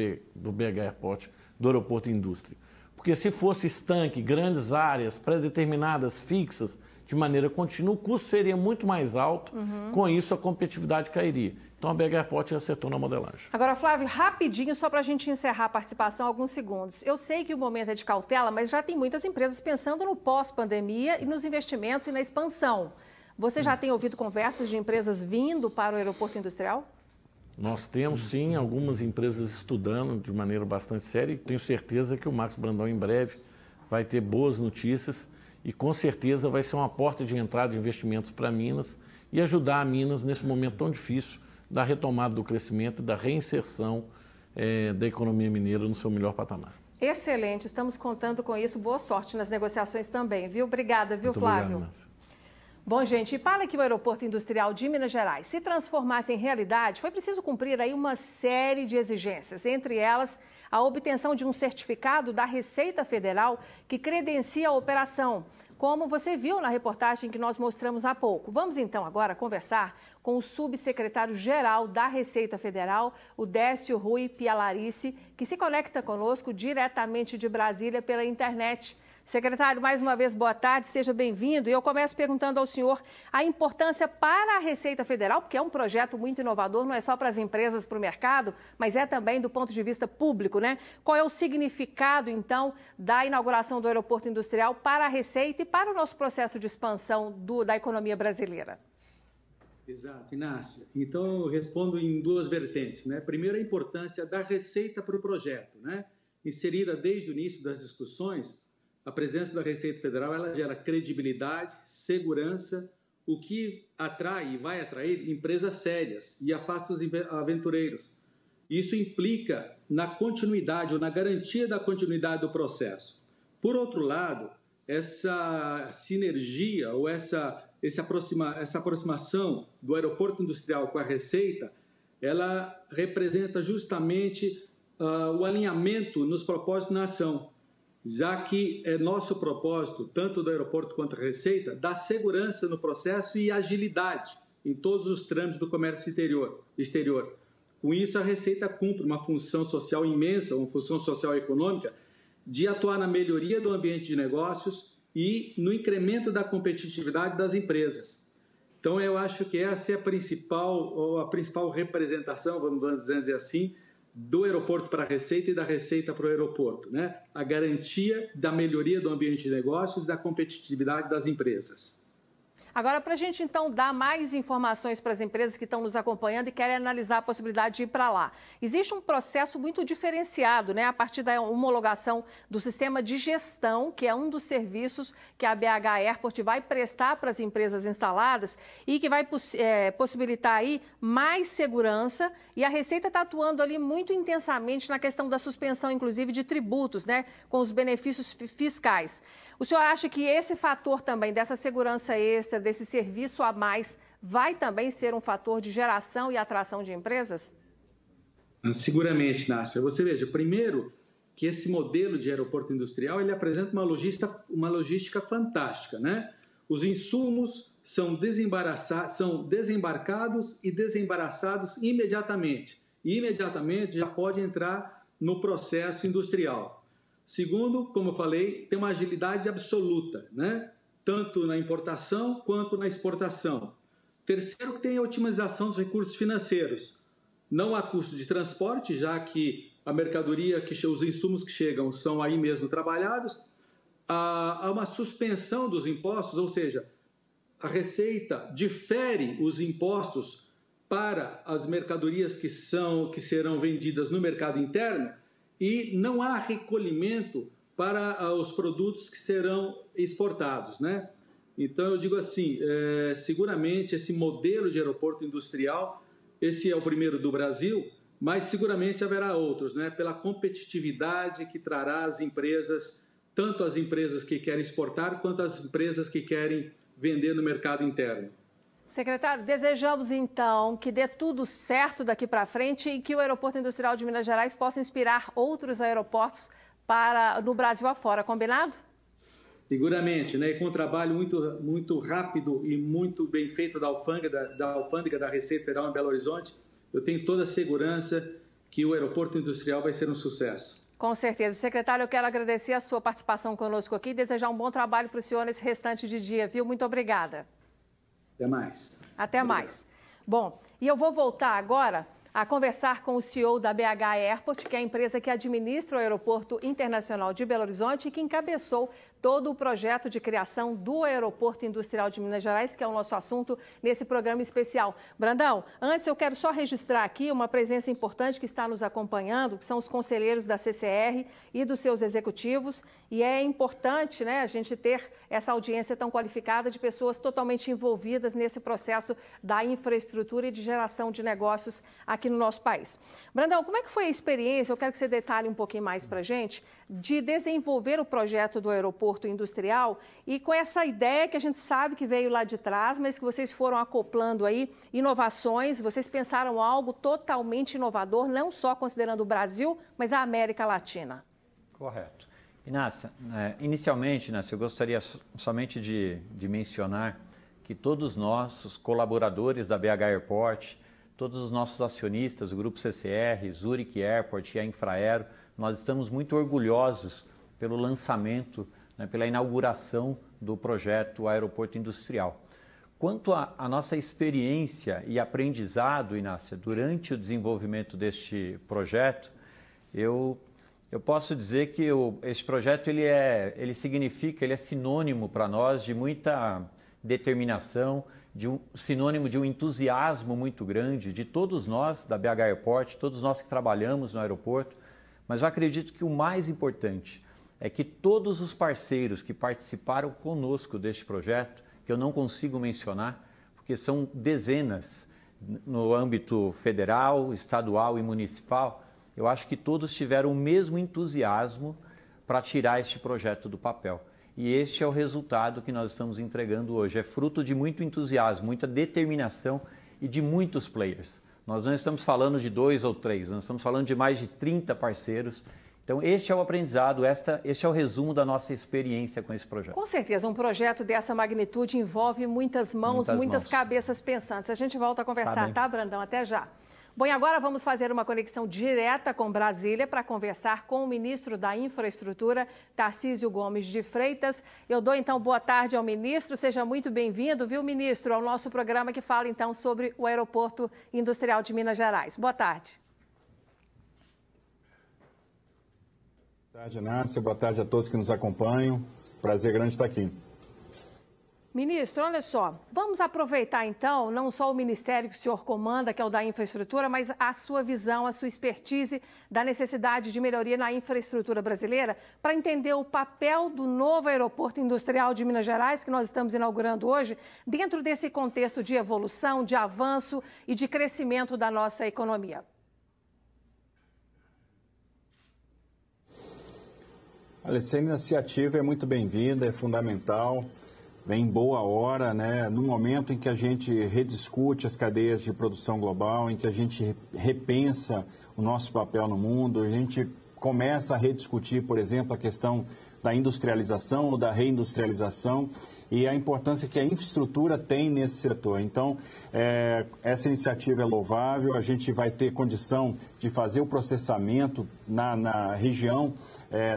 BH Airport, do aeroporto indústria. Porque se fosse estanque, grandes áreas, pré-determinadas, fixas, de maneira contínua, o custo seria muito mais alto, com isso a competitividade cairia. Então a BH Airport acertou na modelagem. Agora, Flávio, rapidinho, só para a gente encerrar a participação, alguns segundos. Eu sei que o momento é de cautela, mas já tem muitas empresas pensando no pós-pandemia e nos investimentos e na expansão. Você já tem ouvido conversas de empresas vindo para o aeroporto industrial? Nós temos, sim, algumas empresas estudando de maneira bastante séria e tenho certeza que o Marcos Brandão, em breve, vai ter boas notícias e, com certeza, vai ser uma porta de entrada de investimentos para Minas e ajudar a Minas nesse momento tão difícil da retomada do crescimento e da reinserção da economia mineira no seu melhor patamar. Excelente, estamos contando com isso. Boa sorte nas negociações também, viu? Obrigada, viu, Muito Flávio? obrigado, Márcia. Bom, gente, para que o Aeroporto Industrial de Minas Gerais se transformasse em realidade, foi preciso cumprir aí uma série de exigências, entre elas a obtenção de um certificado da Receita Federal que credencia a operação, como você viu na reportagem que nós mostramos há pouco. Vamos então agora conversar com o subsecretário-geral da Receita Federal, o Décio Rui Pialarice, que se conecta conosco diretamente de Brasília pela internet. Secretário, mais uma vez, boa tarde, seja bem-vindo. E eu começo perguntando ao senhor a importância para a Receita Federal, porque é um projeto muito inovador, não é só para as empresas, para o mercado, mas é também do ponto de vista público, né? Qual é o significado, então, da inauguração do aeroporto industrial para a Receita e para o nosso processo de expansão da economia brasileira? Exato, Inácia. Então, eu respondo em duas vertentes, né? Primeiro, a importância da Receita para o projeto, né? Inserida desde o início das discussões, a presença da Receita Federal ela gera credibilidade, segurança, o que atrai e vai atrair empresas sérias e afasta os aventureiros. Isso implica na continuidade ou na garantia da continuidade do processo. Por outro lado, essa sinergia ou essa aproximação do aeroporto industrial com a Receita, ela representa justamente o alinhamento nos propósitos na ação, já que é nosso propósito, tanto do aeroporto quanto da Receita, dar segurança no processo e agilidade em todos os trâmites do comércio exterior. Com isso, a Receita cumpre uma função social imensa, uma função social e econômica, de atuar na melhoria do ambiente de negócios e no incremento da competitividade das empresas. Então, eu acho que essa é a principal representação, vamos dizer assim, do aeroporto para a Receita e da Receita para o aeroporto, né? A garantia da melhoria do ambiente de negócios e da competitividade das empresas. Agora, para a gente, então, dar mais informações para as empresas que estão nos acompanhando e querem analisar a possibilidade de ir para lá. Existe um processo muito diferenciado, né, a partir da homologação do sistema de gestão, que é um dos serviços que a BH Airport vai prestar para as empresas instaladas e que vai possibilitar aí mais segurança. E a Receita está atuando ali muito intensamente na questão da suspensão, inclusive, de tributos, né, com os benefícios fiscais. O senhor acha que esse fator também, dessa segurança extra, desse serviço a mais, vai também ser um fator de geração e atração de empresas? Seguramente, Nácia. Você veja, primeiro, que esse modelo de aeroporto industrial ele apresenta uma logística fantástica, né? Os insumos são desembarcados e desembaraçados imediatamente. E imediatamente já pode entrar no processo industrial. Segundo, como eu falei, tem uma agilidade absoluta, né? Tanto na importação quanto na exportação. Terceiro, tem a otimização dos recursos financeiros. Não há custo de transporte, já que a mercadoria, os insumos que chegam são aí mesmo trabalhados. Há uma suspensão dos impostos, ou seja, a Receita difere os impostos para as mercadorias que serão vendidas no mercado interno, e não há recolhimento para os produtos que serão exportados, né? Então, eu digo assim, seguramente esse modelo de aeroporto industrial, esse é o primeiro do Brasil, mas seguramente haverá outros, né? Pela competitividade que trará às empresas, tanto as empresas que querem exportar, quanto as empresas que querem vender no mercado interno. Secretário, desejamos então que dê tudo certo daqui para frente e que o Aeroporto Industrial de Minas Gerais possa inspirar outros aeroportos no Brasil afora, combinado? Seguramente, né? E com um trabalho muito rápido e muito bem feito da Alfândega da Receita Federal em Belo Horizonte, eu tenho toda a segurança que o Aeroporto Industrial vai ser um sucesso. Com certeza. Secretário, eu quero agradecer a sua participação conosco aqui e desejar um bom trabalho para o senhor nesse restante de dia, viu? Muito obrigada. Até mais. Até mais. Bom, e eu vou voltar agora a conversar com o CEO da BH Airport, que é a empresa que administra o Aeroporto Internacional de Belo Horizonte e que encabeçou todo o projeto de criação do Aeroporto Industrial de Minas Gerais, que é o nosso assunto nesse programa especial. Brandão, antes eu quero só registrar aqui uma presença importante que está nos acompanhando, que são os conselheiros da CCR e dos seus executivos, e é importante, né, a gente ter essa audiência tão qualificada de pessoas totalmente envolvidas nesse processo da infraestrutura e de geração de negócios aqui no nosso país. Brandão, como é que foi a experiência, eu quero que você detalhe um pouquinho mais para a gente, de desenvolver o projeto do aeroporto industrial e com essa ideia que a gente sabe que veio lá de trás, mas que vocês foram acoplando aí inovações, vocês pensaram algo totalmente inovador, não só considerando o Brasil, mas a América Latina. Correto. Inácia, inicialmente, Inácia, eu gostaria somente de mencionar que todos nós, os colaboradores da BH Airport, todos os nossos acionistas, o Grupo CCR, Zurich Airport e a Infraero, nós estamos muito orgulhosos pelo lançamento né, pela inauguração do projeto Aeroporto Industrial. Quanto à nossa experiência e aprendizado, Inácia, durante o desenvolvimento deste projeto, eu posso dizer que esse projeto ele é sinônimo para nós de muita determinação, sinônimo de um entusiasmo muito grande de todos nós da BH Airport, todos nós que trabalhamos no aeroporto, mas eu acredito que o mais importante é que todos os parceiros que participaram conosco deste projeto, que eu não consigo mencionar, porque são dezenas no âmbito federal, estadual e municipal, eu acho que todos tiveram o mesmo entusiasmo para tirar este projeto do papel. E este é o resultado que nós estamos entregando hoje. É fruto de muito entusiasmo, muita determinação e de muitos players. Nós não estamos falando de 2 ou 3, nós estamos falando de mais de 30 parceiros. Então, este é o aprendizado, este é o resumo da nossa experiência com esse projeto. Com certeza, um projeto dessa magnitude envolve muitas mãos, muitas cabeças pensantes. A gente volta a conversar, tá, Brandão? Até já. Bom, e agora vamos fazer uma conexão direta com Brasília para conversar com o ministro da Infraestrutura, Tarcísio Gomes de Freitas. Eu dou, então, boa tarde ao ministro. Seja muito bem-vindo, viu, ministro, ao nosso programa que fala, então, sobre o Aeroporto Industrial de Minas Gerais. Boa tarde. Boa tarde, Inácia. Boa tarde a todos que nos acompanham. Prazer grande estar aqui. Ministro, olha só, vamos aproveitar então não só o ministério que o senhor comanda, que é o da infraestrutura, mas a sua visão, a sua expertise da necessidade de melhoria na infraestrutura brasileira para entender o papel do novo aeroporto industrial de Minas Gerais, que nós estamos inaugurando hoje, dentro desse contexto de evolução, de avanço e de crescimento da nossa economia. Olha, essa iniciativa é muito bem-vinda, é fundamental. Vem em boa hora, né? No momento em que a gente rediscute as cadeias de produção global, em que a gente repensa o nosso papel no mundo, a gente começa a rediscutir, por exemplo, a questão da industrialização ou da reindustrialização e a importância que a infraestrutura tem nesse setor. Então, essa iniciativa é louvável, a gente vai ter condição de fazer o processamento na região,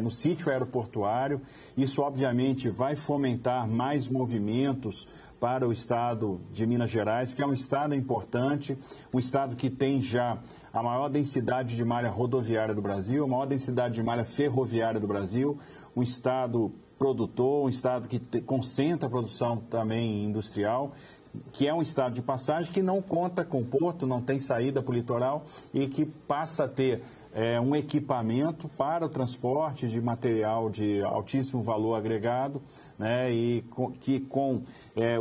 no sítio aeroportuário. Isso, obviamente, vai fomentar mais movimentos para o estado de Minas Gerais, que é um estado importante, um estado que tem já a maior densidade de malha rodoviária do Brasil, a maior densidade de malha ferroviária do Brasil, um estado produtor, um estado que concentra a produção também industrial, que é um estado de passagem que não conta com porto, não tem saída para o litoral e que passa a ter um equipamento para o transporte de material de altíssimo valor agregado, né, e com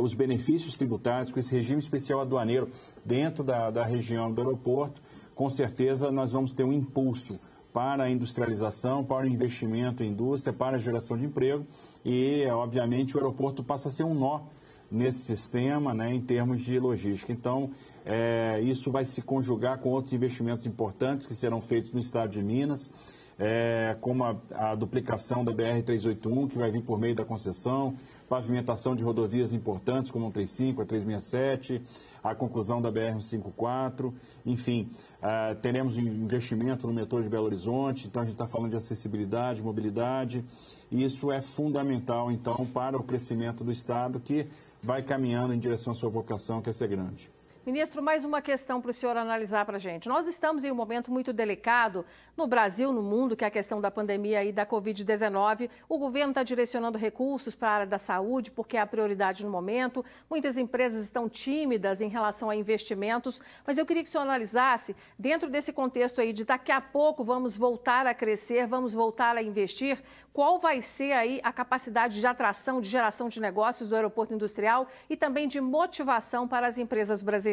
os benefícios tributários, com esse regime especial aduaneiro dentro da região do aeroporto, com certeza nós vamos ter um impulso para a industrialização, para o investimento em indústria, para a geração de emprego e, obviamente, o aeroporto passa a ser um nó nesse sistema, né, em termos de logística. Então, isso vai se conjugar com outros investimentos importantes que serão feitos no estado de Minas, como a duplicação da BR-381, que vai vir por meio da concessão, pavimentação de rodovias importantes, como a 135, a 367, a conclusão da BR-154, enfim, teremos um investimento no metrô de Belo Horizonte, então a gente está falando de acessibilidade, mobilidade, e isso é fundamental, então, para o crescimento do Estado, que vai caminhando em direção à sua vocação, que é ser grande. Ministro, mais uma questão para o senhor analisar para a gente. Nós estamos em um momento muito delicado no Brasil, no mundo, que é a questão da pandemia e da Covid-19. O governo está direcionando recursos para a área da saúde, porque é a prioridade no momento. Muitas empresas estão tímidas em relação a investimentos. Mas eu queria que o senhor analisasse, dentro desse contexto aí de daqui a pouco vamos voltar a crescer, vamos voltar a investir, qual vai ser aí a capacidade de atração, de geração de negócios do aeroporto industrial e também de motivação para as empresas brasileiras?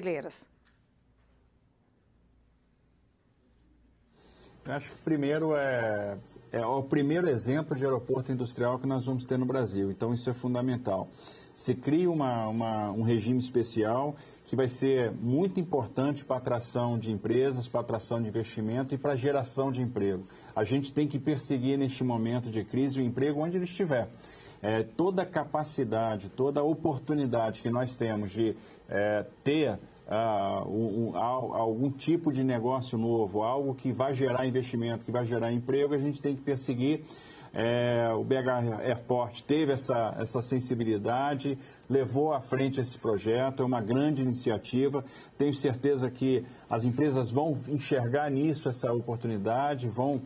Eu acho que primeiro é o primeiro exemplo de aeroporto industrial que nós vamos ter no Brasil, então isso é fundamental. Se cria um regime especial que vai ser muito importante para a atração de empresas, para a atração de investimento e para a geração de emprego. A gente tem que perseguir neste momento de crise o emprego onde ele estiver. Toda a capacidade, toda a oportunidade que nós temos de ter algum tipo de negócio novo, algo que vai gerar investimento, que vai gerar emprego, a gente tem que perseguir O BH Airport teve essa sensibilidade, levou à frente esse projeto, é uma grande iniciativa. Tenho certeza que as empresas vão enxergar nisso essa oportunidade, vão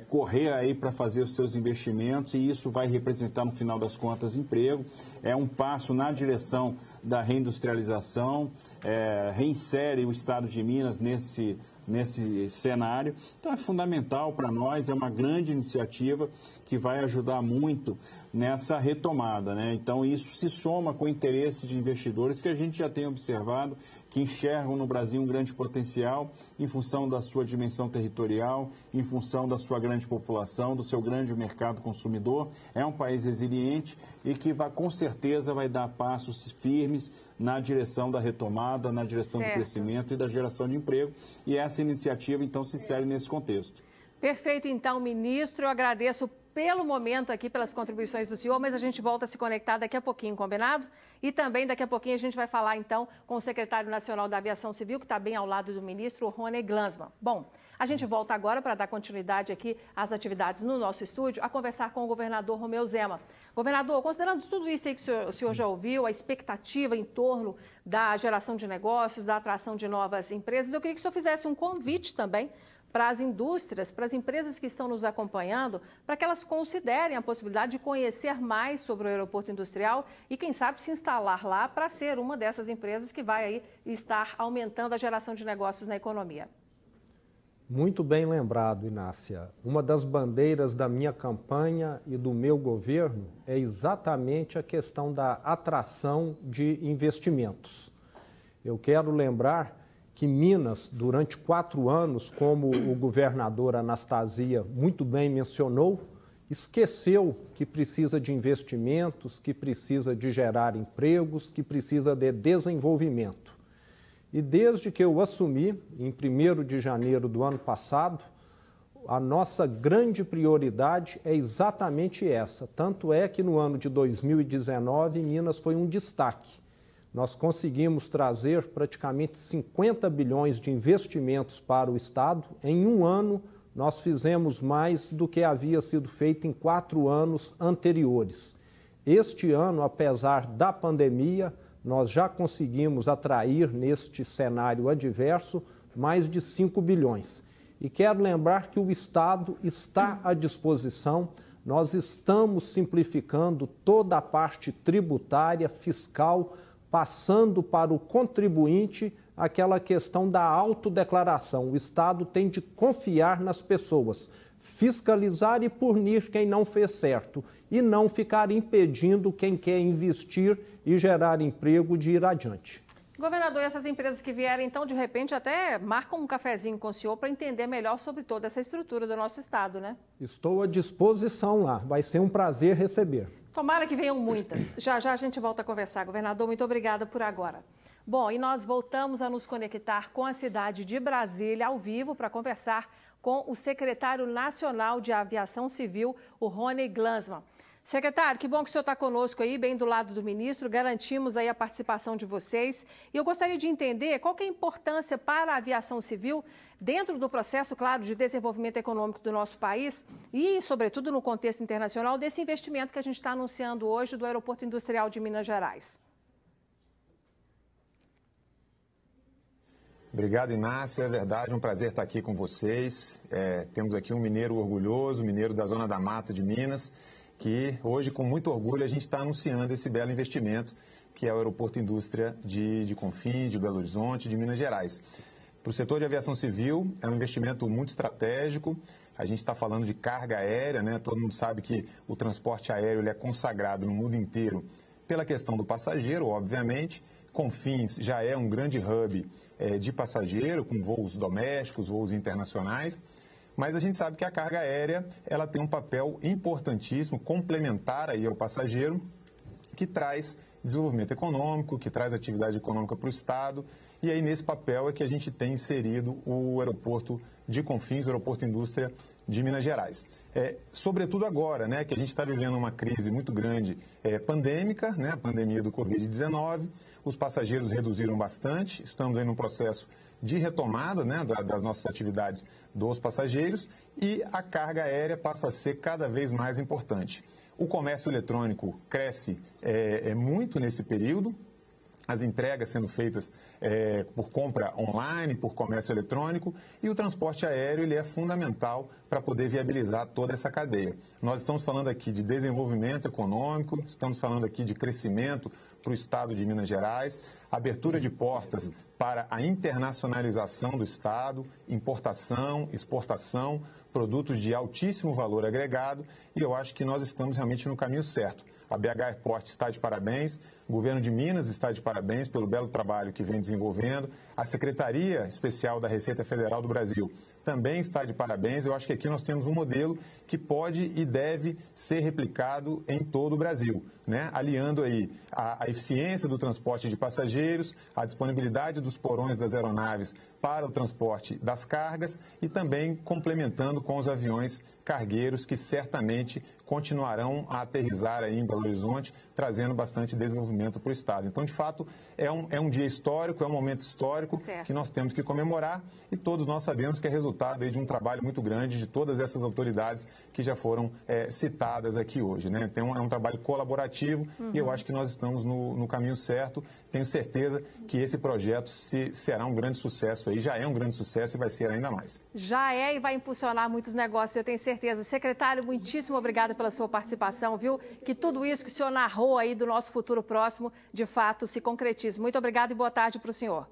correr aí para fazer os seus investimentos e isso vai representar, no final das contas, emprego. É um passo na direção da reindustrialização, reinsere o Estado de Minas nesse cenário. Então é fundamental para nós, é uma grande iniciativa que vai ajudar muito nessa retomada, né? Então isso se soma com o interesse de investidores que a gente já tem observado, que enxergam no Brasil um grande potencial em função da sua dimensão territorial, em função da sua grande população, do seu grande mercado consumidor. É um país resiliente e que com certeza vai dar passos firmes na direção da retomada, na direção do crescimento e da geração de emprego. E essa iniciativa, então, se insere nesse contexto. Perfeito, então, ministro. Eu agradeço pelo momento aqui, pelas contribuições do senhor, mas a gente volta a se conectar daqui a pouquinho, combinado? E também daqui a pouquinho a gente vai falar, então, com o secretário nacional da Aviação Civil, que está bem ao lado do ministro, o Rony Glanzmann. Bom, a gente volta agora para dar continuidade aqui às atividades no nosso estúdio, a conversar com o governador Romeu Zema. Governador, considerando tudo isso aí que o senhor já ouviu, a expectativa em torno da geração de negócios, da atração de novas empresas, eu queria que o senhor fizesse um convite também para as indústrias, para as empresas que estão nos acompanhando, para que elas considerem a possibilidade de conhecer mais sobre o aeroporto industrial e, quem sabe, se instalar lá para ser uma dessas empresas que vai aí estar aumentando a geração de negócios na economia. Muito bem lembrado, Inácia. Uma das bandeiras da minha campanha e do meu governo é exatamente a questão da atração de investimentos. Eu quero lembrar que Minas, durante 4 anos, como o governador Anastasia muito bem mencionou, esqueceu que precisa de investimentos, que precisa de gerar empregos, que precisa de desenvolvimento. E desde que eu assumi, em 1º de janeiro do ano passado, a nossa grande prioridade é exatamente essa. Tanto é que no ano de 2019, Minas foi um destaque. Nós conseguimos trazer praticamente 50 bilhões de investimentos para o Estado. Em um ano, nós fizemos mais do que havia sido feito em 4 anos anteriores. Este ano, apesar da pandemia, nós já conseguimos atrair neste cenário adverso mais de 5 bilhões. E quero lembrar que o Estado está à disposição. Nós estamos simplificando toda a parte tributária, fiscal, passando para o contribuinte aquela questão da autodeclaração. O Estado tem de confiar nas pessoas, fiscalizar e punir quem não fez certo e não ficar impedindo quem quer investir e gerar emprego de ir adiante. Governador, e essas empresas que vierem, então, de repente, até marcam um cafezinho com o senhor para entender melhor sobre toda essa estrutura do nosso Estado, né? Estou à disposição lá. Vai ser um prazer receber. Tomara que venham muitas. Já já a gente volta a conversar. Governador, muito obrigada por agora. Bom, e nós voltamos a nos conectar com a cidade de Brasília, ao vivo, para conversar com o secretário nacional de Aviação Civil, o Rony Glanzmann. Secretário, que bom que o senhor está conosco aí, bem do lado do ministro, garantimos aí a participação de vocês. E eu gostaria de entender qual que é a importância para a aviação civil dentro do processo, claro, de desenvolvimento econômico do nosso país e, sobretudo, no contexto internacional, desse investimento que a gente está anunciando hoje do Aeroporto Industrial de Minas Gerais. Obrigado, Inácia. É verdade, um prazer estar aqui com vocês. Temos aqui um mineiro orgulhoso, mineiro da Zona da Mata de Minas, que hoje, com muito orgulho, a gente está anunciando esse belo investimento, que é o Aeroporto Indústria de Confins, de Belo Horizonte, de Minas Gerais. Para o setor de aviação civil, é um investimento muito estratégico. A gente está falando de carga aérea, né? Todo mundo sabe que o transporte aéreo ele é consagrado no mundo inteiro pela questão do passageiro, obviamente. Confins já é um grande hub de passageiro, com voos domésticos, voos internacionais. Mas a gente sabe que a carga aérea ela tem um papel importantíssimo, complementar aí ao passageiro, que traz desenvolvimento econômico, que traz atividade econômica para o Estado. E aí, nesse papel, é que a gente tem inserido o aeroporto de Confins, o aeroporto indústria de Minas Gerais. Sobretudo agora, né, que a gente está vivendo uma crise muito grande pandêmica, né, a pandemia do Covid-19, os passageiros reduziram bastante, estamos aí num processo de retomada, né, das nossas atividades dos passageiros, e a carga aérea passa a ser cada vez mais importante. O comércio eletrônico cresce muito nesse período, as entregas sendo feitas por compra online, por comércio eletrônico, e o transporte aéreo ele é fundamental para poder viabilizar toda essa cadeia. Nós estamos falando aqui de desenvolvimento econômico, estamos falando aqui de crescimento para o estado de Minas Gerais, abertura de portas para a internacionalização do estado, importação, exportação, produtos de altíssimo valor agregado, e eu acho que nós estamos realmente no caminho certo. A BH Airport está de parabéns, o governo de Minas está de parabéns pelo belo trabalho que vem desenvolvendo, a Secretaria Especial da Receita Federal do Brasil também está de parabéns. Eu acho que aqui nós temos um modelo que pode e deve ser replicado em todo o Brasil, né? Aliando aí a eficiência do transporte de passageiros, a disponibilidade dos porões das aeronaves para o transporte das cargas e também complementando com os aviões cargueiros que certamente continuarão a aterrissar aí em Belo Horizonte, trazendo bastante desenvolvimento para o estado. Então, de fato, é um dia histórico, é um momento histórico que nós temos que comemorar, e todos nós sabemos que é resultado aí de um trabalho muito grande de todas essas autoridades que já foram citadas aqui hoje, né? Então, é um trabalho colaborativo e eu acho que nós estamos no caminho certo. Tenho certeza que esse projeto será um grande sucesso aí, já é um grande sucesso e vai ser ainda mais. Já é e vai impulsionar muitos negócios, eu tenho certeza. Secretário, muitíssimo obrigada pela sua participação, viu? Que tudo isso que o senhor narrou aí do nosso futuro próximo, de fato, se concretize. Muito obrigada e boa tarde para o senhor.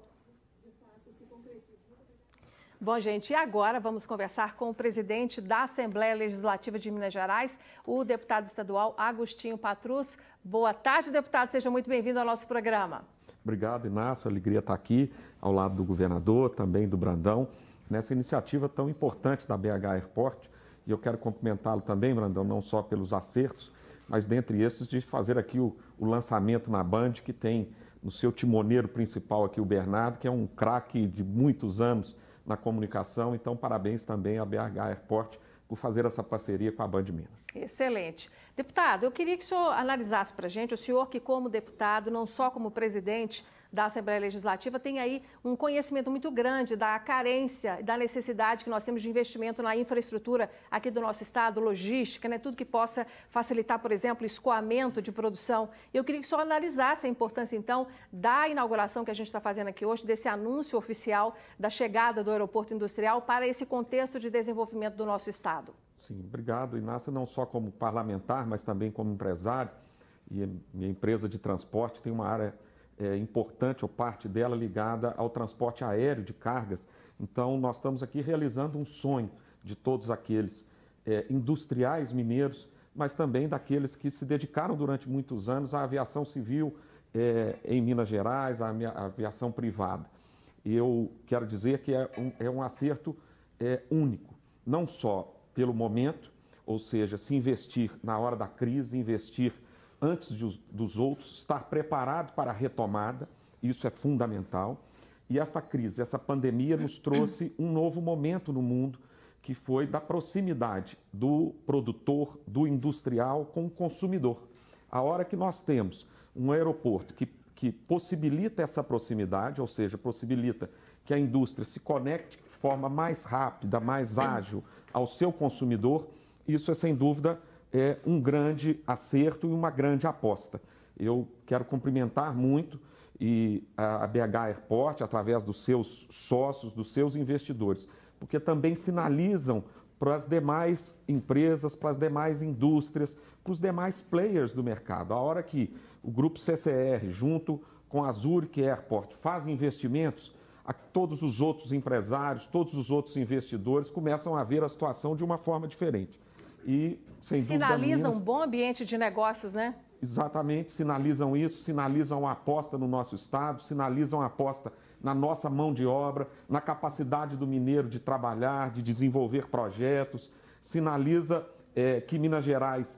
Bom, gente, e agora vamos conversar com o presidente da Assembleia Legislativa de Minas Gerais, o deputado estadual Agostinho Patrus. Boa tarde, deputado. Seja muito bem-vindo ao nosso programa. Obrigado, Inácio. Alegria estar aqui ao lado do governador, também do Brandão, nessa iniciativa tão importante da BH Airport. E eu quero cumprimentá-lo também, Brandão, não só pelos acertos, mas dentre esses de fazer aqui o lançamento na Band, que tem no seu timoneiro principal aqui o Bernardo, que é um craque de muitos anos na comunicação. Então, parabéns também à BH Airport por fazer essa parceria com a Band Minas. Excelente. Deputado, eu queria que o senhor analisasse para a gente, o senhor que como deputado, não só como presidente da Assembleia Legislativa, tem aí um conhecimento muito grande da carência e da necessidade que nós temos de investimento na infraestrutura aqui do nosso estado, logística, né? Tudo que possa facilitar, por exemplo, escoamento de produção. Eu queria que o senhor analisasse a importância, então, da inauguração que a gente está fazendo aqui hoje, desse anúncio oficial da chegada do aeroporto industrial para esse contexto de desenvolvimento do nosso estado. Sim, obrigado, Inácio, não só como parlamentar, mas também como empresário. E minha empresa de transporte tem uma área importante, ou parte dela ligada ao transporte aéreo de cargas. Então, nós estamos aqui realizando um sonho de todos aqueles industriais mineiros, mas também daqueles que se dedicaram durante muitos anos à aviação civil em Minas Gerais, à aviação privada. E eu quero dizer que é um acerto único, não só pelo momento, ou seja, se investir na hora da crise, investir antes dos outros, estar preparado para a retomada, isso é fundamental. E esta crise, essa pandemia nos trouxe um novo momento no mundo, que foi da proximidade do produtor, do industrial com o consumidor. A hora que nós temos um aeroporto que possibilita essa proximidade, ou seja, possibilita que a indústria se conecte de forma mais rápida, mais ágil ao seu consumidor, isso é sem dúvida um grande acerto e uma grande aposta. Eu quero cumprimentar muito a BH Airport, através dos seus sócios, dos seus investidores, porque também sinalizam para as demais empresas, para as demais indústrias, para os demais players do mercado. A hora que o Grupo CCR, junto com a Zurich Airport, faz investimentos, todos os outros empresários, todos os outros investidores começam a ver a situação de uma forma diferente. E, sem sinalizam um bom ambiente de negócios, né? Exatamente, sinalizam isso, sinalizam a aposta no nosso estado, sinalizam a aposta na nossa mão de obra, na capacidade do mineiro de trabalhar, de desenvolver projetos, sinaliza que Minas Gerais,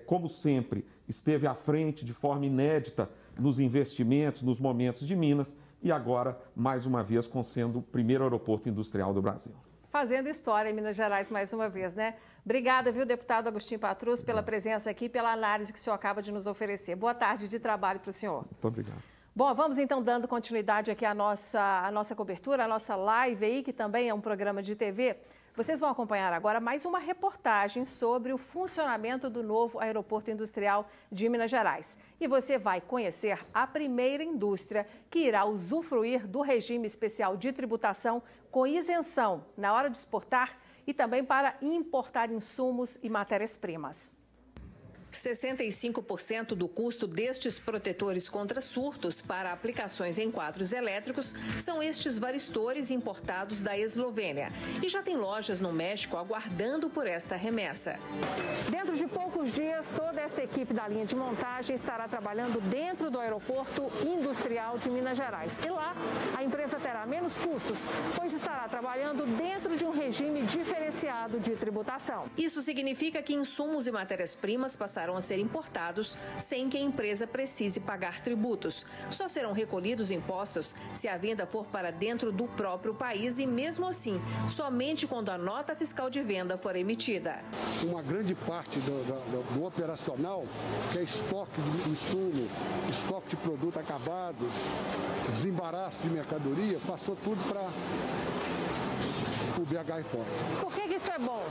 como sempre, esteve à frente de forma inédita nos investimentos, nos momentos de Minas, e agora, mais uma vez, sendo o primeiro aeroporto industrial do Brasil. Fazendo história em Minas Gerais mais uma vez, né? Obrigada, viu, deputado Agostinho Patrus, pela presença aqui e pela análise que o senhor acaba de nos oferecer. Boa tarde de trabalho para o senhor. Muito obrigado. Bom, vamos então dando continuidade aqui à nossa cobertura, à nossa live aí, que também é um programa de TV. Vocês vão acompanhar agora mais uma reportagem sobre o funcionamento do novo aeroporto industrial de Minas Gerais. E você vai conhecer a primeira indústria que irá usufruir do regime especial de tributação com isenção na hora de exportar e também para importar insumos e matérias-primas. 65% do custo destes protetores contra surtos para aplicações em quadros elétricos são estes varistores importados da Eslovênia. E já tem lojas no México aguardando por esta remessa. Dentro de poucos dias, toda esta equipe da linha de montagem estará trabalhando dentro do aeroporto industrial de Minas Gerais. E lá, a empresa terá menos custos, pois estará trabalhando dentro de um regime diferenciado de tributação. Isso significa que insumos e matérias-primas passarão a ser importados sem que a empresa precise pagar tributos. Só serão recolhidos impostos se a venda for para dentro do próprio país e, mesmo assim, somente quando a nota fiscal de venda for emitida. Uma grande parte do operacional, que é estoque de insumo, estoque de produto acabado, desembaraço de mercadoria, passou tudo para o BH Report. Por que isso é bom?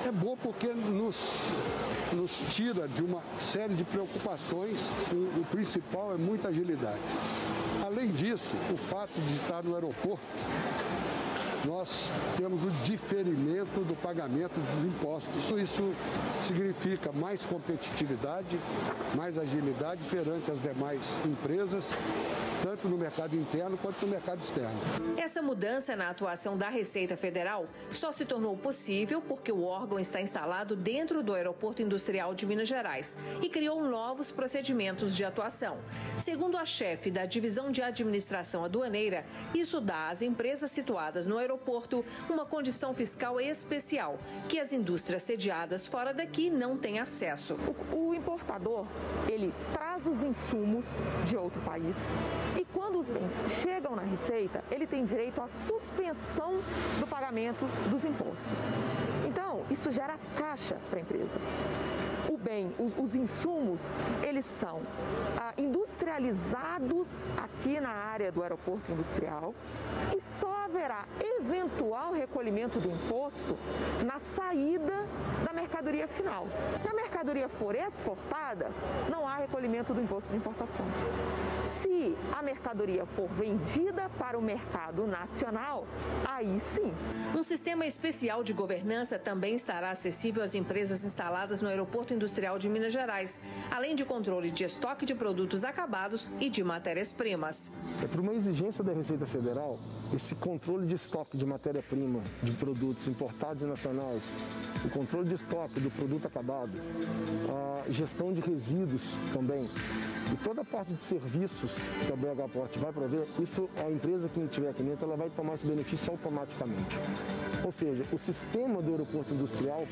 É bom porque nos tira de uma série de preocupações. O principal é muita agilidade. Além disso, o fato de estar no aeroporto, nós temos o diferimento do pagamento dos impostos. Isso significa mais competitividade, mais agilidade perante as demais empresas, tanto no mercado interno quanto no mercado externo. Essa mudança na atuação da Receita Federal só se tornou possível porque o órgão está instalado dentro do Aeroporto Industrial de Minas Gerais e criou novos procedimentos de atuação. Segundo a chefe da Divisão de Administração Aduaneira, isso dá às empresas situadas no aeroporto uma condição fiscal especial, que as indústrias sediadas fora daqui não têm acesso. O importador, ele traz os insumos de outro país e quando os bens chegam na Receita, ele tem direito à suspensão do pagamento dos impostos. Então, isso gera caixa para a empresa. O bem, os insumos, eles são industrializados aqui na área do aeroporto industrial e só haverá eventual recolhimento do imposto na saída da mercadoria final. Se a mercadoria for exportada, não há recolhimento do imposto de importação. Se a mercadoria for vendida para o mercado nacional, aí sim. Um sistema especial de governança também estará acessível às empresas instaladas no Aeroporto Industrial de Minas Gerais, além de controle de estoque de produtos acabados e de matérias-primas. Por uma exigência da Receita Federal, esse controle de estoque de matéria-prima, de produtos importados e nacionais, o controle de estoque do produto acabado, a gestão de resíduos também, e toda a parte de serviços que a BH Port vai prover, isso a empresa que estiver aqui dentro, ela vai tomar esse benefício automaticamente. Ou seja, o sistema do aeroporto industrial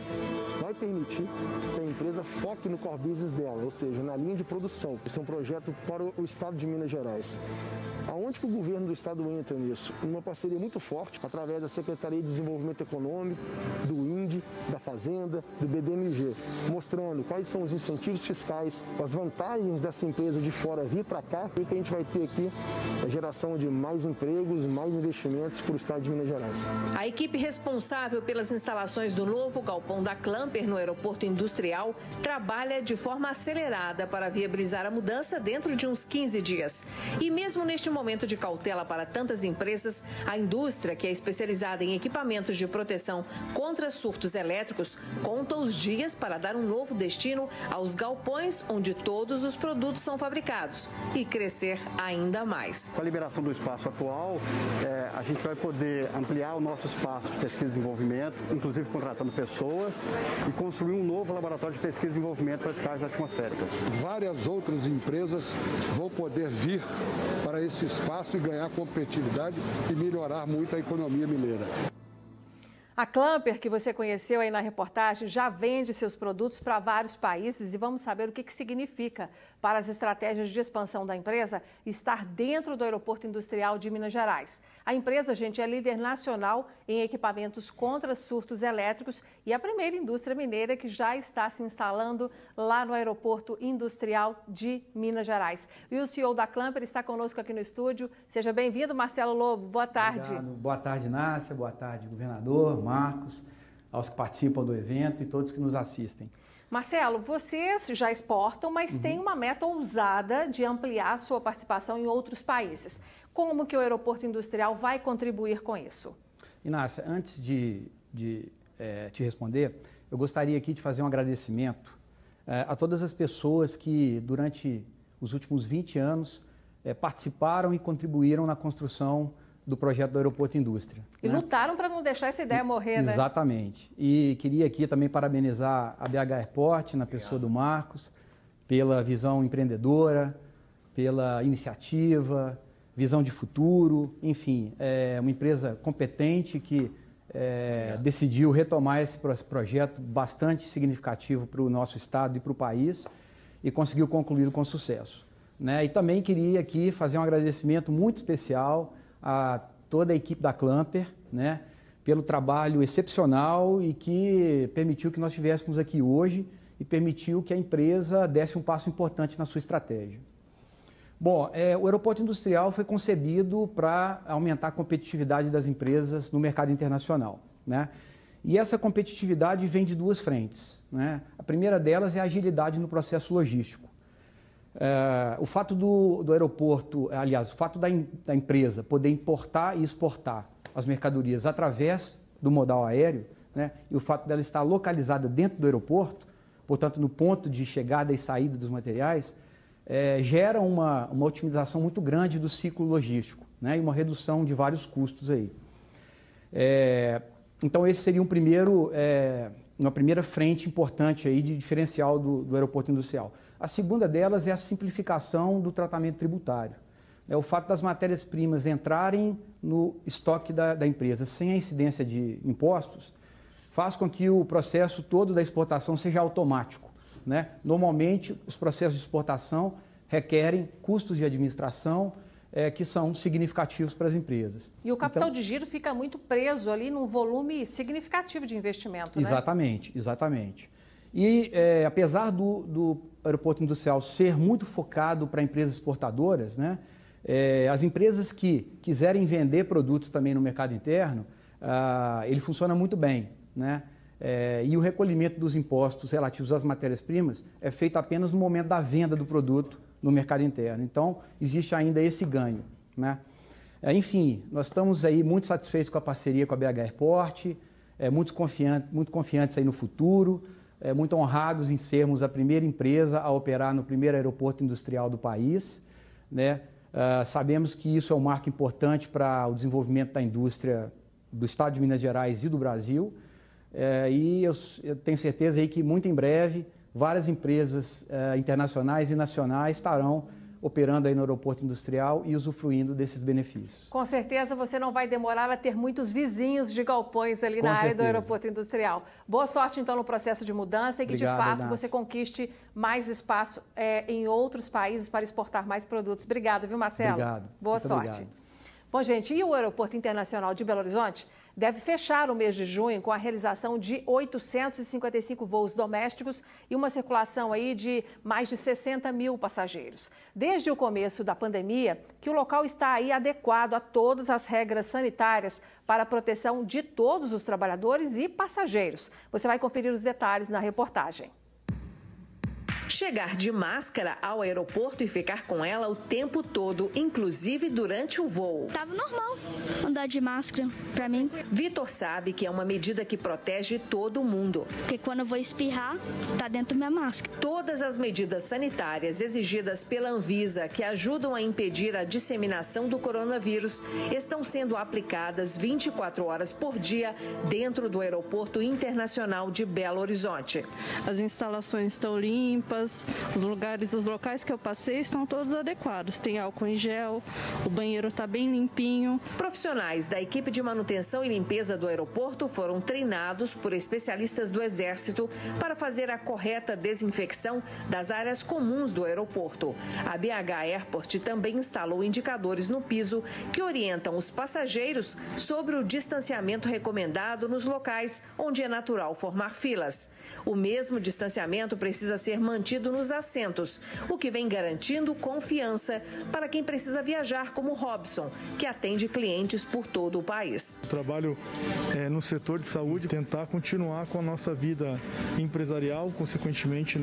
vai permitir que a empresa foque no core business dela, ou seja, na linha de produção. Esse é um projeto para o estado de Minas Gerais. Aonde que o governo do estado entra nisso? Numa parceria muito forte, através da Secretaria de Desenvolvimento Econômico, do INDE, da Fazenda, do BDMG, mostrando quais são os incentivos fiscais, as vantagens dessa empresa de fora vir para cá, porque a gente vai ter aqui a geração de mais empregos, mais investimentos para o estado de Minas Gerais. A equipe responsável pelas instalações do novo galpão da Clamper no aeroporto industrial trabalha de forma acelerada para viabilizar a mudança dentro de uns 15 dias. E mesmo neste momento de cautela para tantas empresas, a indústria, que é especializada em equipamentos de proteção contra surtos elétricos, conta os dias para dar um novo destino aos galpões onde todos os produtos são fabricados e crescer ainda mais. Com a liberação do espaço atual, a gente vai poder ampliar o nosso espaço de pesquisa e desenvolvimento, inclusive contratando pessoas, e construir um novo laboratório de pesquisa e desenvolvimento para descargas atmosféricas. Várias outras empresas vão poder vir para esse espaço e ganhar competitividade e melhorar muito a economia mineira. A Clamper, que você conheceu aí na reportagem, já vende seus produtos para vários países e vamos saber o que significa para as estratégias de expansão da empresa estar dentro do Aeroporto Industrial de Minas Gerais. A empresa, gente, é líder nacional em equipamentos contra surtos elétricos e a primeira indústria mineira que já está se instalando lá no Aeroporto Industrial de Minas Gerais. E o CEO da Clamper está conosco aqui no estúdio. Seja bem-vindo, Marcelo Lobo. Boa tarde. Obrigado. Boa tarde, Nácia. Boa tarde, governador, Marcos, aos que participam do evento e todos que nos assistem. Marcelo, vocês já exportam, mas tem uma meta ousada de ampliar sua participação em outros países. Como que o aeroporto industrial vai contribuir com isso? Inácia, antes de te responder, eu gostaria aqui de fazer um agradecimento a todas as pessoas que, durante os últimos 20 anos, participaram e contribuíram na construção do projeto do Aeroporto Indústria. E lutaram para não deixar essa ideia morrer, né? Exatamente. E queria aqui também parabenizar a BH Airport, na pessoa do Marcos, pela visão empreendedora, pela iniciativa, visão de futuro, enfim, é uma empresa competente que decidiu retomar esse projeto bastante significativo para o nosso estado e para o país e conseguiu concluí-lo com sucesso. E também queria aqui fazer um agradecimento muito especial a toda a equipe da Clamper, pelo trabalho excepcional e que permitiu que nós estivéssemos aqui hoje e permitiu que a empresa desse um passo importante na sua estratégia. Bom, o aeroporto industrial foi concebido para aumentar a competitividade das empresas no mercado internacional, E essa competitividade vem de duas frentes, A primeira delas é a agilidade no processo logístico. O fato do aeroporto, aliás, o fato da empresa poder importar e exportar as mercadorias através do modal aéreo, e o fato dela estar localizada dentro do aeroporto, portanto, no ponto de chegada e saída dos materiais, gera uma otimização muito grande do ciclo logístico, e uma redução de vários custos aí. Então, esse seria uma primeira frente importante aí de diferencial do aeroporto industrial. A segunda delas é a simplificação do tratamento tributário. O fato das matérias-primas entrarem no estoque da empresa sem a incidência de impostos faz com que o processo todo da exportação seja automático. Normalmente, os processos de exportação requerem custos de administração que são significativos para as empresas. E o capital de giro fica muito preso ali num volume significativo de investimento, Exatamente, exatamente. E apesar do aeroporto industrial ser muito focado para empresas exportadoras, as empresas que quiserem vender produtos também no mercado interno, ele funciona muito bem, e o recolhimento dos impostos relativos às matérias-primas é feito apenas no momento da venda do produto no mercado interno. Então, existe ainda esse ganho, Enfim, nós estamos aí muito satisfeitos com a parceria com a BH Airport, muito confiantes aí no futuro, muito honrados em sermos a primeira empresa a operar no primeiro aeroporto industrial do país, sabemos que isso é um marco importante para o desenvolvimento da indústria do estado de Minas Gerais e do Brasil, e eu tenho certeza aí que muito em breve várias empresas internacionais e nacionais estarão operando aí no aeroporto industrial e usufruindo desses benefícios. Com certeza você não vai demorar a ter muitos vizinhos de galpões ali na área do aeroporto industrial. Boa sorte então no processo de mudança e que de fato você conquiste mais espaço em outros países para exportar mais produtos. Obrigada, viu, Marcelo? Obrigado. Boa sorte. Bom, gente, e o Aeroporto Internacional de Belo Horizonte deve fechar o mês de junho com a realização de 855 voos domésticos e uma circulação aí de mais de 60 mil passageiros. Desde o começo da pandemia, que o local está aí adequado a todas as regras sanitárias para a proteção de todos os trabalhadores e passageiros. Você vai conferir os detalhes na reportagem. Chegar de máscara ao aeroporto e ficar com ela o tempo todo, inclusive durante o voo. Tava normal andar de máscara pra mim. Vitor sabe que é uma medida que protege todo mundo. Porque quando eu vou espirrar, tá dentro da minha máscara. Todas as medidas sanitárias exigidas pela Anvisa, que ajudam a impedir a disseminação do coronavírus, estão sendo aplicadas 24 horas por dia dentro do Aeroporto Internacional de Belo Horizonte. As instalações estão limpas, todos os locais que eu passei estão todos adequados. Tem álcool em gel, o banheiro está bem limpinho. Profissionais da equipe de manutenção e limpeza do aeroporto foram treinados por especialistas do Exército para fazer a correta desinfecção das áreas comuns do aeroporto. A BH Airport também instalou indicadores no piso que orientam os passageiros sobre o distanciamento recomendado nos locais onde é natural formar filas. O mesmo distanciamento precisa ser mantido nos assentos, o que vem garantindo confiança para quem precisa viajar, como Robson, que atende clientes por todo o país. O trabalho no setor de saúde, tentar continuar com a nossa vida empresarial, consequentemente,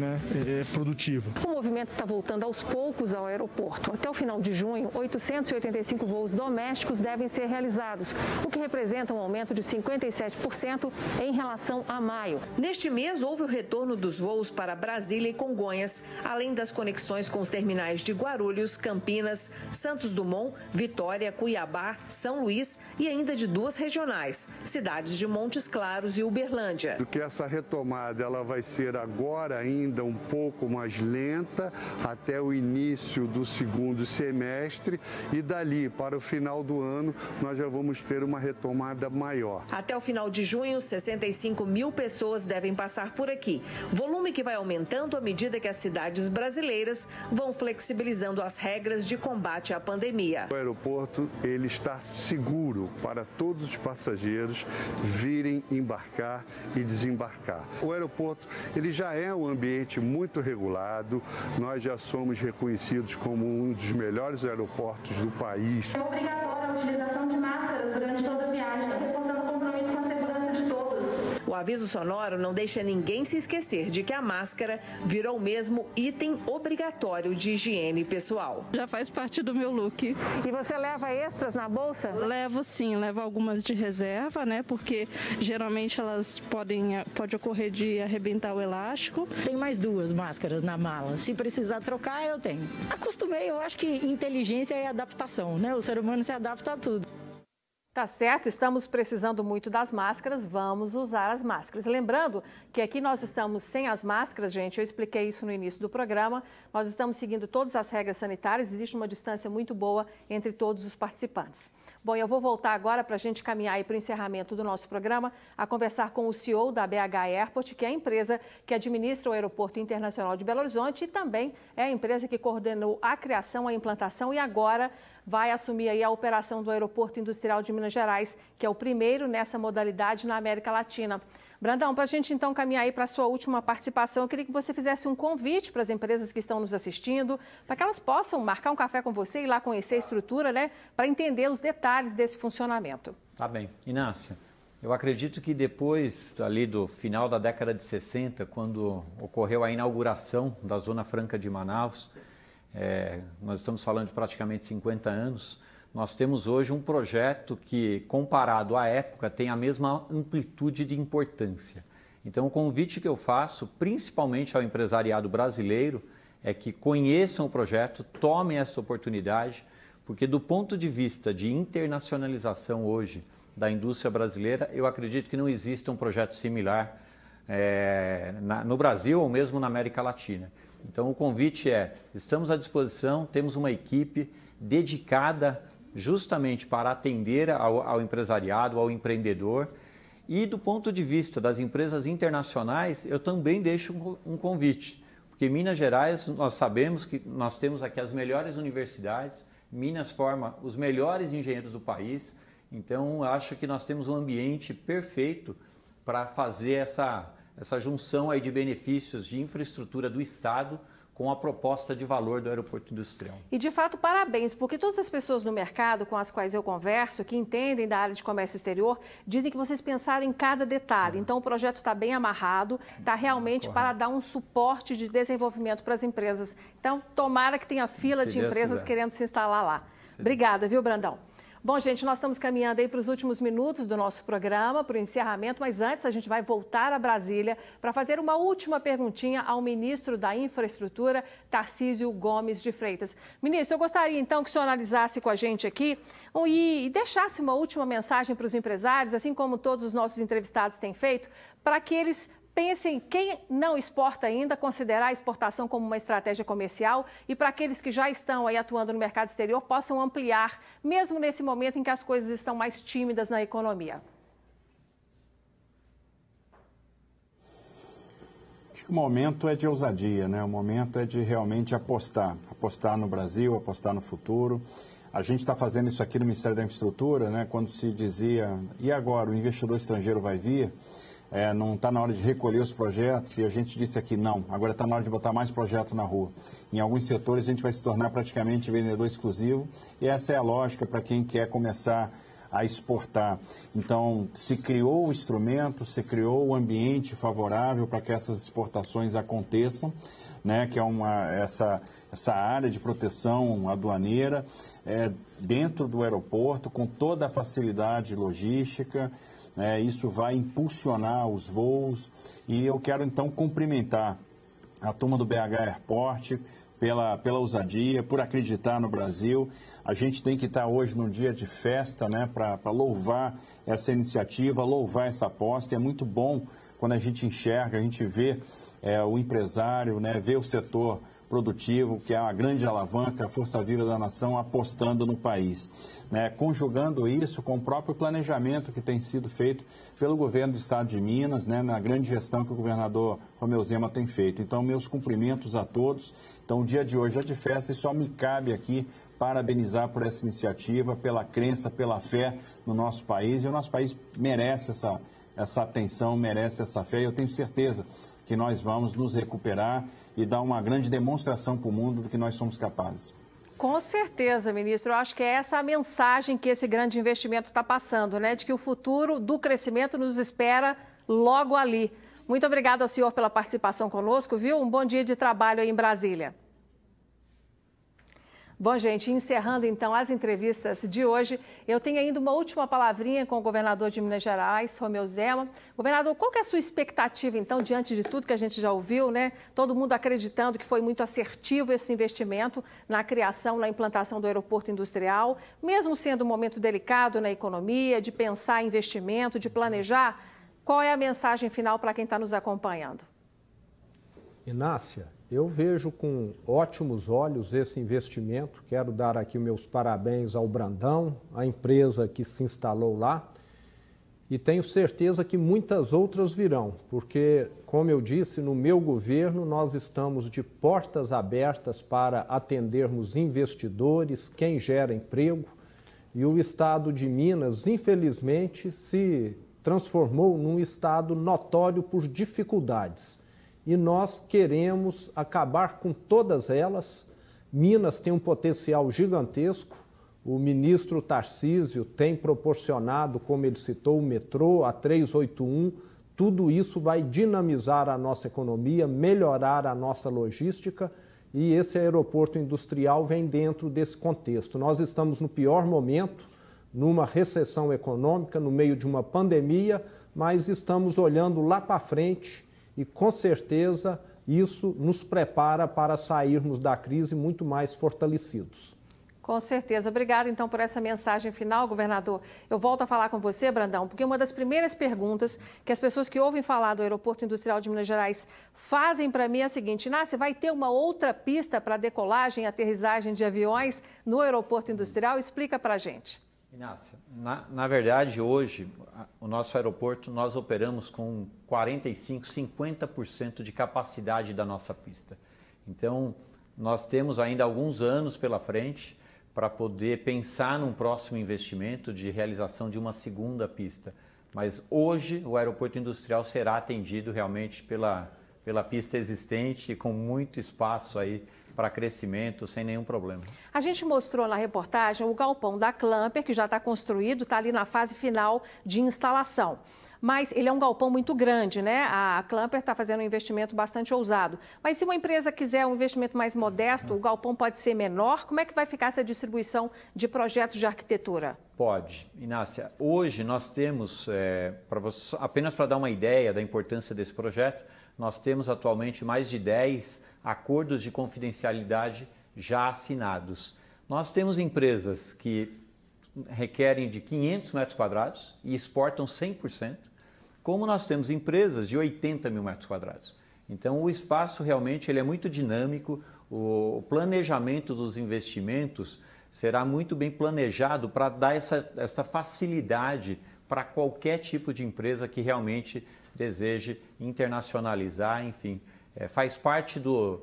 produtiva. O movimento está voltando aos poucos ao aeroporto. Até o final de junho, 885 voos domésticos devem ser realizados, o que representa um aumento de 57% em relação a maio. Neste mês, houve o retorno dos voos para Brasília e Congonhas, além das conexões com os terminais de Guarulhos, Campinas, Santos Dumont, Vitória, Cuiabá, São Luís e ainda de 2 regionais, cidades de Montes Claros e Uberlândia. Que essa retomada ela vai ser agora ainda um pouco mais lenta até o início do segundo semestre e dali para o final do ano nós já vamos ter uma retomada maior. Até o final de junho, 65 mil pessoas devem passar por aqui, volume que vai aumentando à medida que as cidades brasileiras vão flexibilizando as regras de combate à pandemia. O aeroporto ele está seguro para todos os passageiros virem embarcar e desembarcar. O aeroporto ele já é um ambiente muito regulado, nós já somos reconhecidos como um dos melhores aeroportos do país. É obrigatória a utilização de máscaras durante toda a viagem, reforçando o compromisso com a segurança de todos. O aviso sonoro não deixa ninguém se esquecer de que a máscara virou mesmo item obrigatório de higiene pessoal. Já faz parte do meu look. E você leva extras na bolsa? Levo sim, levo algumas de reserva, porque geralmente elas pode ocorrer de arrebentar o elástico. Tem mais 2 máscaras na mala. Se precisar trocar, eu tenho. Acostumei, eu acho que inteligência é adaptação, O ser humano se adapta a tudo. Tá certo, estamos precisando muito das máscaras, vamos usar as máscaras. Lembrando que aqui nós estamos sem as máscaras, gente, eu expliquei isso no início do programa, nós estamos seguindo todas as regras sanitárias, existe uma distância muito boa entre todos os participantes. Bom, eu vou voltar agora para a gente caminhar aí para o encerramento do nosso programa, a conversar com o CEO da BH Airport, que é a empresa que administra o Aeroporto Internacional de Belo Horizonte e também é a empresa que coordenou a criação, a implantação e agora vai assumir aí a operação do Aeroporto Industrial de Minas Gerais, que é o primeiro nessa modalidade na América Latina. Brandão, para a gente então caminhar aí para a sua última participação, eu queria que você fizesse um convite para as empresas que estão nos assistindo, para que elas possam marcar um café com você e ir lá conhecer a estrutura, para entender os detalhes desse funcionamento. Tá bem. Inácia, eu acredito que depois ali do final da década de 60, quando ocorreu a inauguração da Zona Franca de Manaus, nós estamos falando de praticamente 50 anos, nós temos hoje um projeto que, comparado à época, tem a mesma amplitude de importância. Então, o convite que eu faço, principalmente ao empresariado brasileiro, é que conheçam o projeto, tomem essa oportunidade, porque do ponto de vista de internacionalização hoje da indústria brasileira, eu acredito que não existe um projeto similar no Brasil ou mesmo na América Latina. Então, o convite estamos à disposição, temos uma equipe dedicada justamente para atender ao empresariado, ao empreendedor. E do ponto de vista das empresas internacionais, eu também deixo um convite, porque em Minas Gerais nós sabemos que nós temos aqui as melhores universidades, Minas forma os melhores engenheiros do país, então acho que nós temos um ambiente perfeito para fazer essa junção aí de benefícios de infraestrutura do Estado com a proposta de valor do aeroporto industrial. E, de fato, parabéns, porque todas as pessoas no mercado com as quais eu converso, que entendem da área de comércio exterior, dizem que vocês pensaram em cada detalhe. Então, o projeto está bem amarrado, está realmente para dar um suporte de desenvolvimento para as empresas. Então, tomara que tenha fila de empresas querendo se instalar lá. Obrigada, viu, Brandão? Bom, gente, nós estamos caminhando aí para os últimos minutos do nosso programa, para o encerramento, mas antes a gente vai voltar a Brasília para fazer uma última perguntinha ao ministro da Infraestrutura, Tarcísio Gomes de Freitas. Ministro, eu gostaria então que o senhor analisasse com a gente aqui e deixasse uma última mensagem para os empresários, assim como todos os nossos entrevistados têm feito, para que eles Pensem, quem não exporta ainda, considerar a exportação como uma estratégia comercial e para aqueles que já estão aí atuando no mercado exterior possam ampliar, mesmo nesse momento em que as coisas estão mais tímidas na economia. Acho que o momento é de ousadia, né? O momento é de realmente apostar no Brasil, apostar no futuro. A gente está fazendo isso aqui no Ministério da Infraestrutura, né? Quando se dizia, e agora, o investidor estrangeiro vai vir? Não está na hora de recolher os projetos, e a gente disse aqui, não, agora está na hora de botar mais projetos na rua. Em alguns setores a gente vai se tornar praticamente vendedor exclusivo, e essa é a lógica para quem quer começar a exportar. Então, se criou o instrumento, se criou o ambiente favorável para que essas exportações aconteçam, né, que é essa área de proteção aduaneira dentro do aeroporto, com toda a facilidade logística. Isso vai impulsionar os voos e eu quero então cumprimentar a turma do BH Airport pela ousadia, por acreditar no Brasil. A gente tem que estar hoje num dia de festa, né, para louvar essa iniciativa, louvar essa aposta. É muito bom quando a gente enxerga, a gente vê o empresário, né, vê o setor produtivo, que é a grande alavanca, a força viva da nação, apostando no país. Né? Conjugando isso com o próprio planejamento que tem sido feito pelo governo do Estado de Minas, né, na grande gestão que o governador Romeu Zema tem feito. Então, meus cumprimentos a todos. Então, o dia de hoje é de festa e só me cabe aqui parabenizar por essa iniciativa, pela crença, pela fé no nosso país. E o nosso país merece essa atenção, merece essa fé. E eu tenho certeza que nós vamos nos recuperar e dar uma grande demonstração para o mundo do que nós somos capazes. Com certeza, ministro. Eu acho que é essa a mensagem que esse grande investimento está passando, né? De que o futuro do crescimento nos espera logo ali. Muito obrigada ao senhor pela participação conosco, viu? Um bom dia de trabalho aí em Brasília. Bom, gente, encerrando então as entrevistas de hoje, eu tenho ainda uma última palavrinha com o governador de Minas Gerais, Romeu Zema. Governador, qual que é a sua expectativa, então, diante de tudo que a gente já ouviu, né? Todo mundo acreditando que foi muito assertivo esse investimento na criação, na implantação do aeroporto industrial, mesmo sendo um momento delicado na economia, de pensar em investimento, de planejar. Qual é a mensagem final para quem está nos acompanhando? Inácia, eu vejo com ótimos olhos esse investimento. Quero dar aqui meus parabéns ao Brandão, à empresa que se instalou lá. E tenho certeza que muitas outras virão, porque, como eu disse, no meu governo nós estamos de portas abertas para atendermos investidores, quem gera emprego. E o estado de Minas, infelizmente, se transformou num estado notório por dificuldades. E nós queremos acabar com todas elas. Minas tem um potencial gigantesco. O ministro Tarcísio tem proporcionado, como ele citou, o metrô, a 381. Tudo isso vai dinamizar a nossa economia, melhorar a nossa logística, e esse aeroporto industrial vem dentro desse contexto. Nós estamos no pior momento, numa recessão econômica, no meio de uma pandemia, mas estamos olhando lá para frente. E, com certeza, isso nos prepara para sairmos da crise muito mais fortalecidos. Com certeza. Obrigada, então, por essa mensagem final, governador. Eu volto a falar com você, Brandão, porque uma das primeiras perguntas que as pessoas que ouvem falar do Aeroporto Industrial de Minas Gerais fazem para mim é a seguinte: Inácia, vai ter uma outra pista para decolagem e aterrissagem de aviões no Aeroporto Industrial? Explica para a gente. Inácia, na verdade, hoje, o nosso aeroporto, nós operamos com 45%, 50% de capacidade da nossa pista. Então, nós temos ainda alguns anos pela frente para poder pensar num próximo investimento de realização de uma segunda pista. Mas hoje, o aeroporto industrial será atendido realmente pela pista existente e com muito espaço aí para crescimento, sem nenhum problema. A gente mostrou na reportagem o galpão da Clamper, que já está construído, está ali na fase final de instalação. Mas ele é um galpão muito grande, né? A Clamper está fazendo um investimento bastante ousado. Mas se uma empresa quiser um investimento mais modesto, o galpão pode ser menor? Como é que vai ficar essa distribuição de projetos de arquitetura? Pode. Inácia, hoje nós temos, apenas para dar uma ideia da importância desse projeto, nós temos atualmente mais de 10 acordos de confidencialidade já assinados. Nós temos empresas que requerem de 500 metros quadrados e exportam 100%, como nós temos empresas de 80 mil metros quadrados. Então, o espaço realmente ele é muito dinâmico, o planejamento dos investimentos será muito bem planejado para dar essa facilidade para qualquer tipo de empresa que realmente deseje internacionalizar, enfim, faz parte do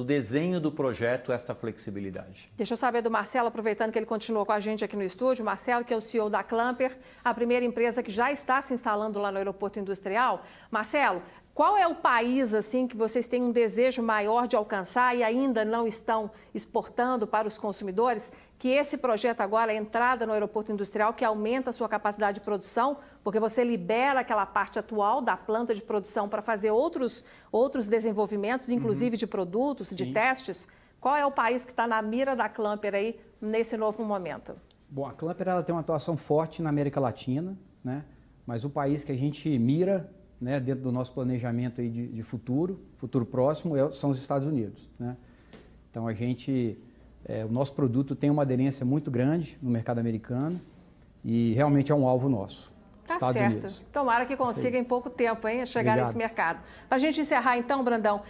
desenho do projeto esta flexibilidade. Deixa eu saber do Marcelo, aproveitando que ele continuou com a gente aqui no estúdio. Marcelo, que é o CEO da Clamper, a primeira empresa que já está se instalando lá no aeroporto industrial. Marcelo, qual é o país assim que vocês têm um desejo maior de alcançar e ainda não estão exportando para os consumidores? Que esse projeto agora, a entrada no aeroporto industrial, que aumenta a sua capacidade de produção, porque você libera aquela parte atual da planta de produção para fazer outros desenvolvimentos, inclusive de produtos, de testes. Qual é o país que está na mira da Clamper aí nesse novo momento? Bom, a Clamper ela tem uma atuação forte na América Latina, né? Mas o país que a gente mira, né, dentro do nosso planejamento aí de futuro próximo, são os Estados Unidos, né? Então o nosso produto tem uma aderência muito grande no mercado americano e realmente é um alvo nosso. Tá Estados certo. Unidos. Tomara que consiga em pouco tempo, hein, chegar Obrigado. nesse mercado. Para a gente encerrar então, Brandão,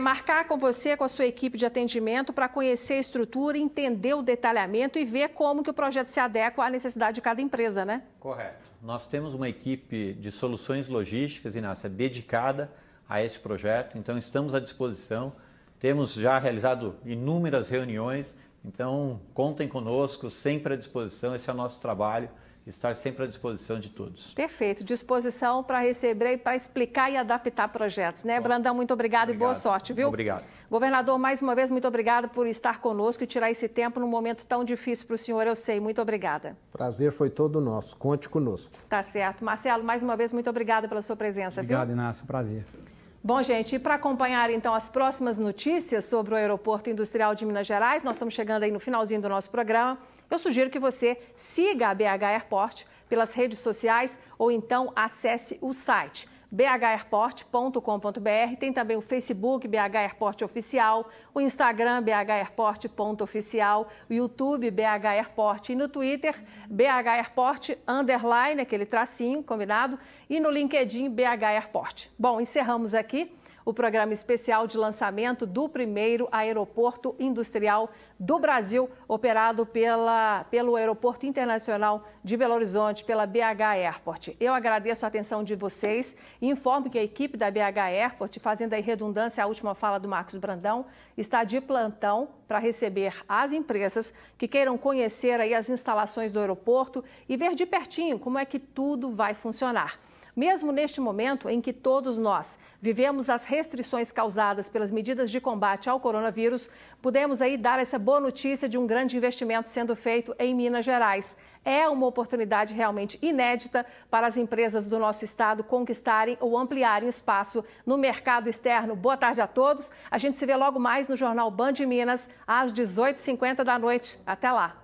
marcar com você, com a sua equipe de atendimento para conhecer a estrutura, entender o detalhamento e ver como que o projeto se adequa à necessidade de cada empresa, né? Correto. Nós temos uma equipe de soluções logísticas, Inácia, dedicada a esse projeto, então estamos à disposição. Temos já realizado inúmeras reuniões, então contem conosco, sempre à disposição, esse é o nosso trabalho, estar sempre à disposição de todos. Perfeito, disposição para receber, para explicar e adaptar projetos, né? Brandão, muito obrigado e boa sorte, viu? Obrigado. Governador, mais uma vez, muito obrigado por estar conosco e tirar esse tempo num momento tão difícil para o senhor, eu sei. Muito obrigada. Prazer foi todo nosso, conte conosco. Tá certo. Marcelo, mais uma vez, muito obrigada pela sua presença, Obrigado, viu? Inácio, prazer. Bom, gente, e para acompanhar então as próximas notícias sobre o Aeroporto Industrial de Minas Gerais, nós estamos chegando aí no finalzinho do nosso programa, eu sugiro que você siga a BH Airport pelas redes sociais ou então acesse o site bhairport.com.br, tem também o Facebook BH Airport Oficial, o Instagram bhairport.oficial, o YouTube BH Airport e no Twitter BH Airport _ aquele tracinho, combinado? E no LinkedIn BH Airport. Bom, encerramos aqui o programa especial de lançamento do primeiro aeroporto industrial do Brasil, operado pelo Aeroporto Internacional de Belo Horizonte, pela BH Airport. Eu agradeço a atenção de vocês e informo que a equipe da BH Airport, fazendo aí redundância à última fala do Marcos Brandão, está de plantão para receber as empresas que queiram conhecer aí as instalações do aeroporto e ver de pertinho como é que tudo vai funcionar. Mesmo neste momento em que todos nós vivemos as restrições causadas pelas medidas de combate ao coronavírus, pudemos aí dar essa boa notícia de um grande investimento sendo feito em Minas Gerais. É uma oportunidade realmente inédita para as empresas do nosso estado conquistarem ou ampliarem espaço no mercado externo. Boa tarde a todos. A gente se vê logo mais no Jornal Band Minas, às 18h50 da noite. Até lá.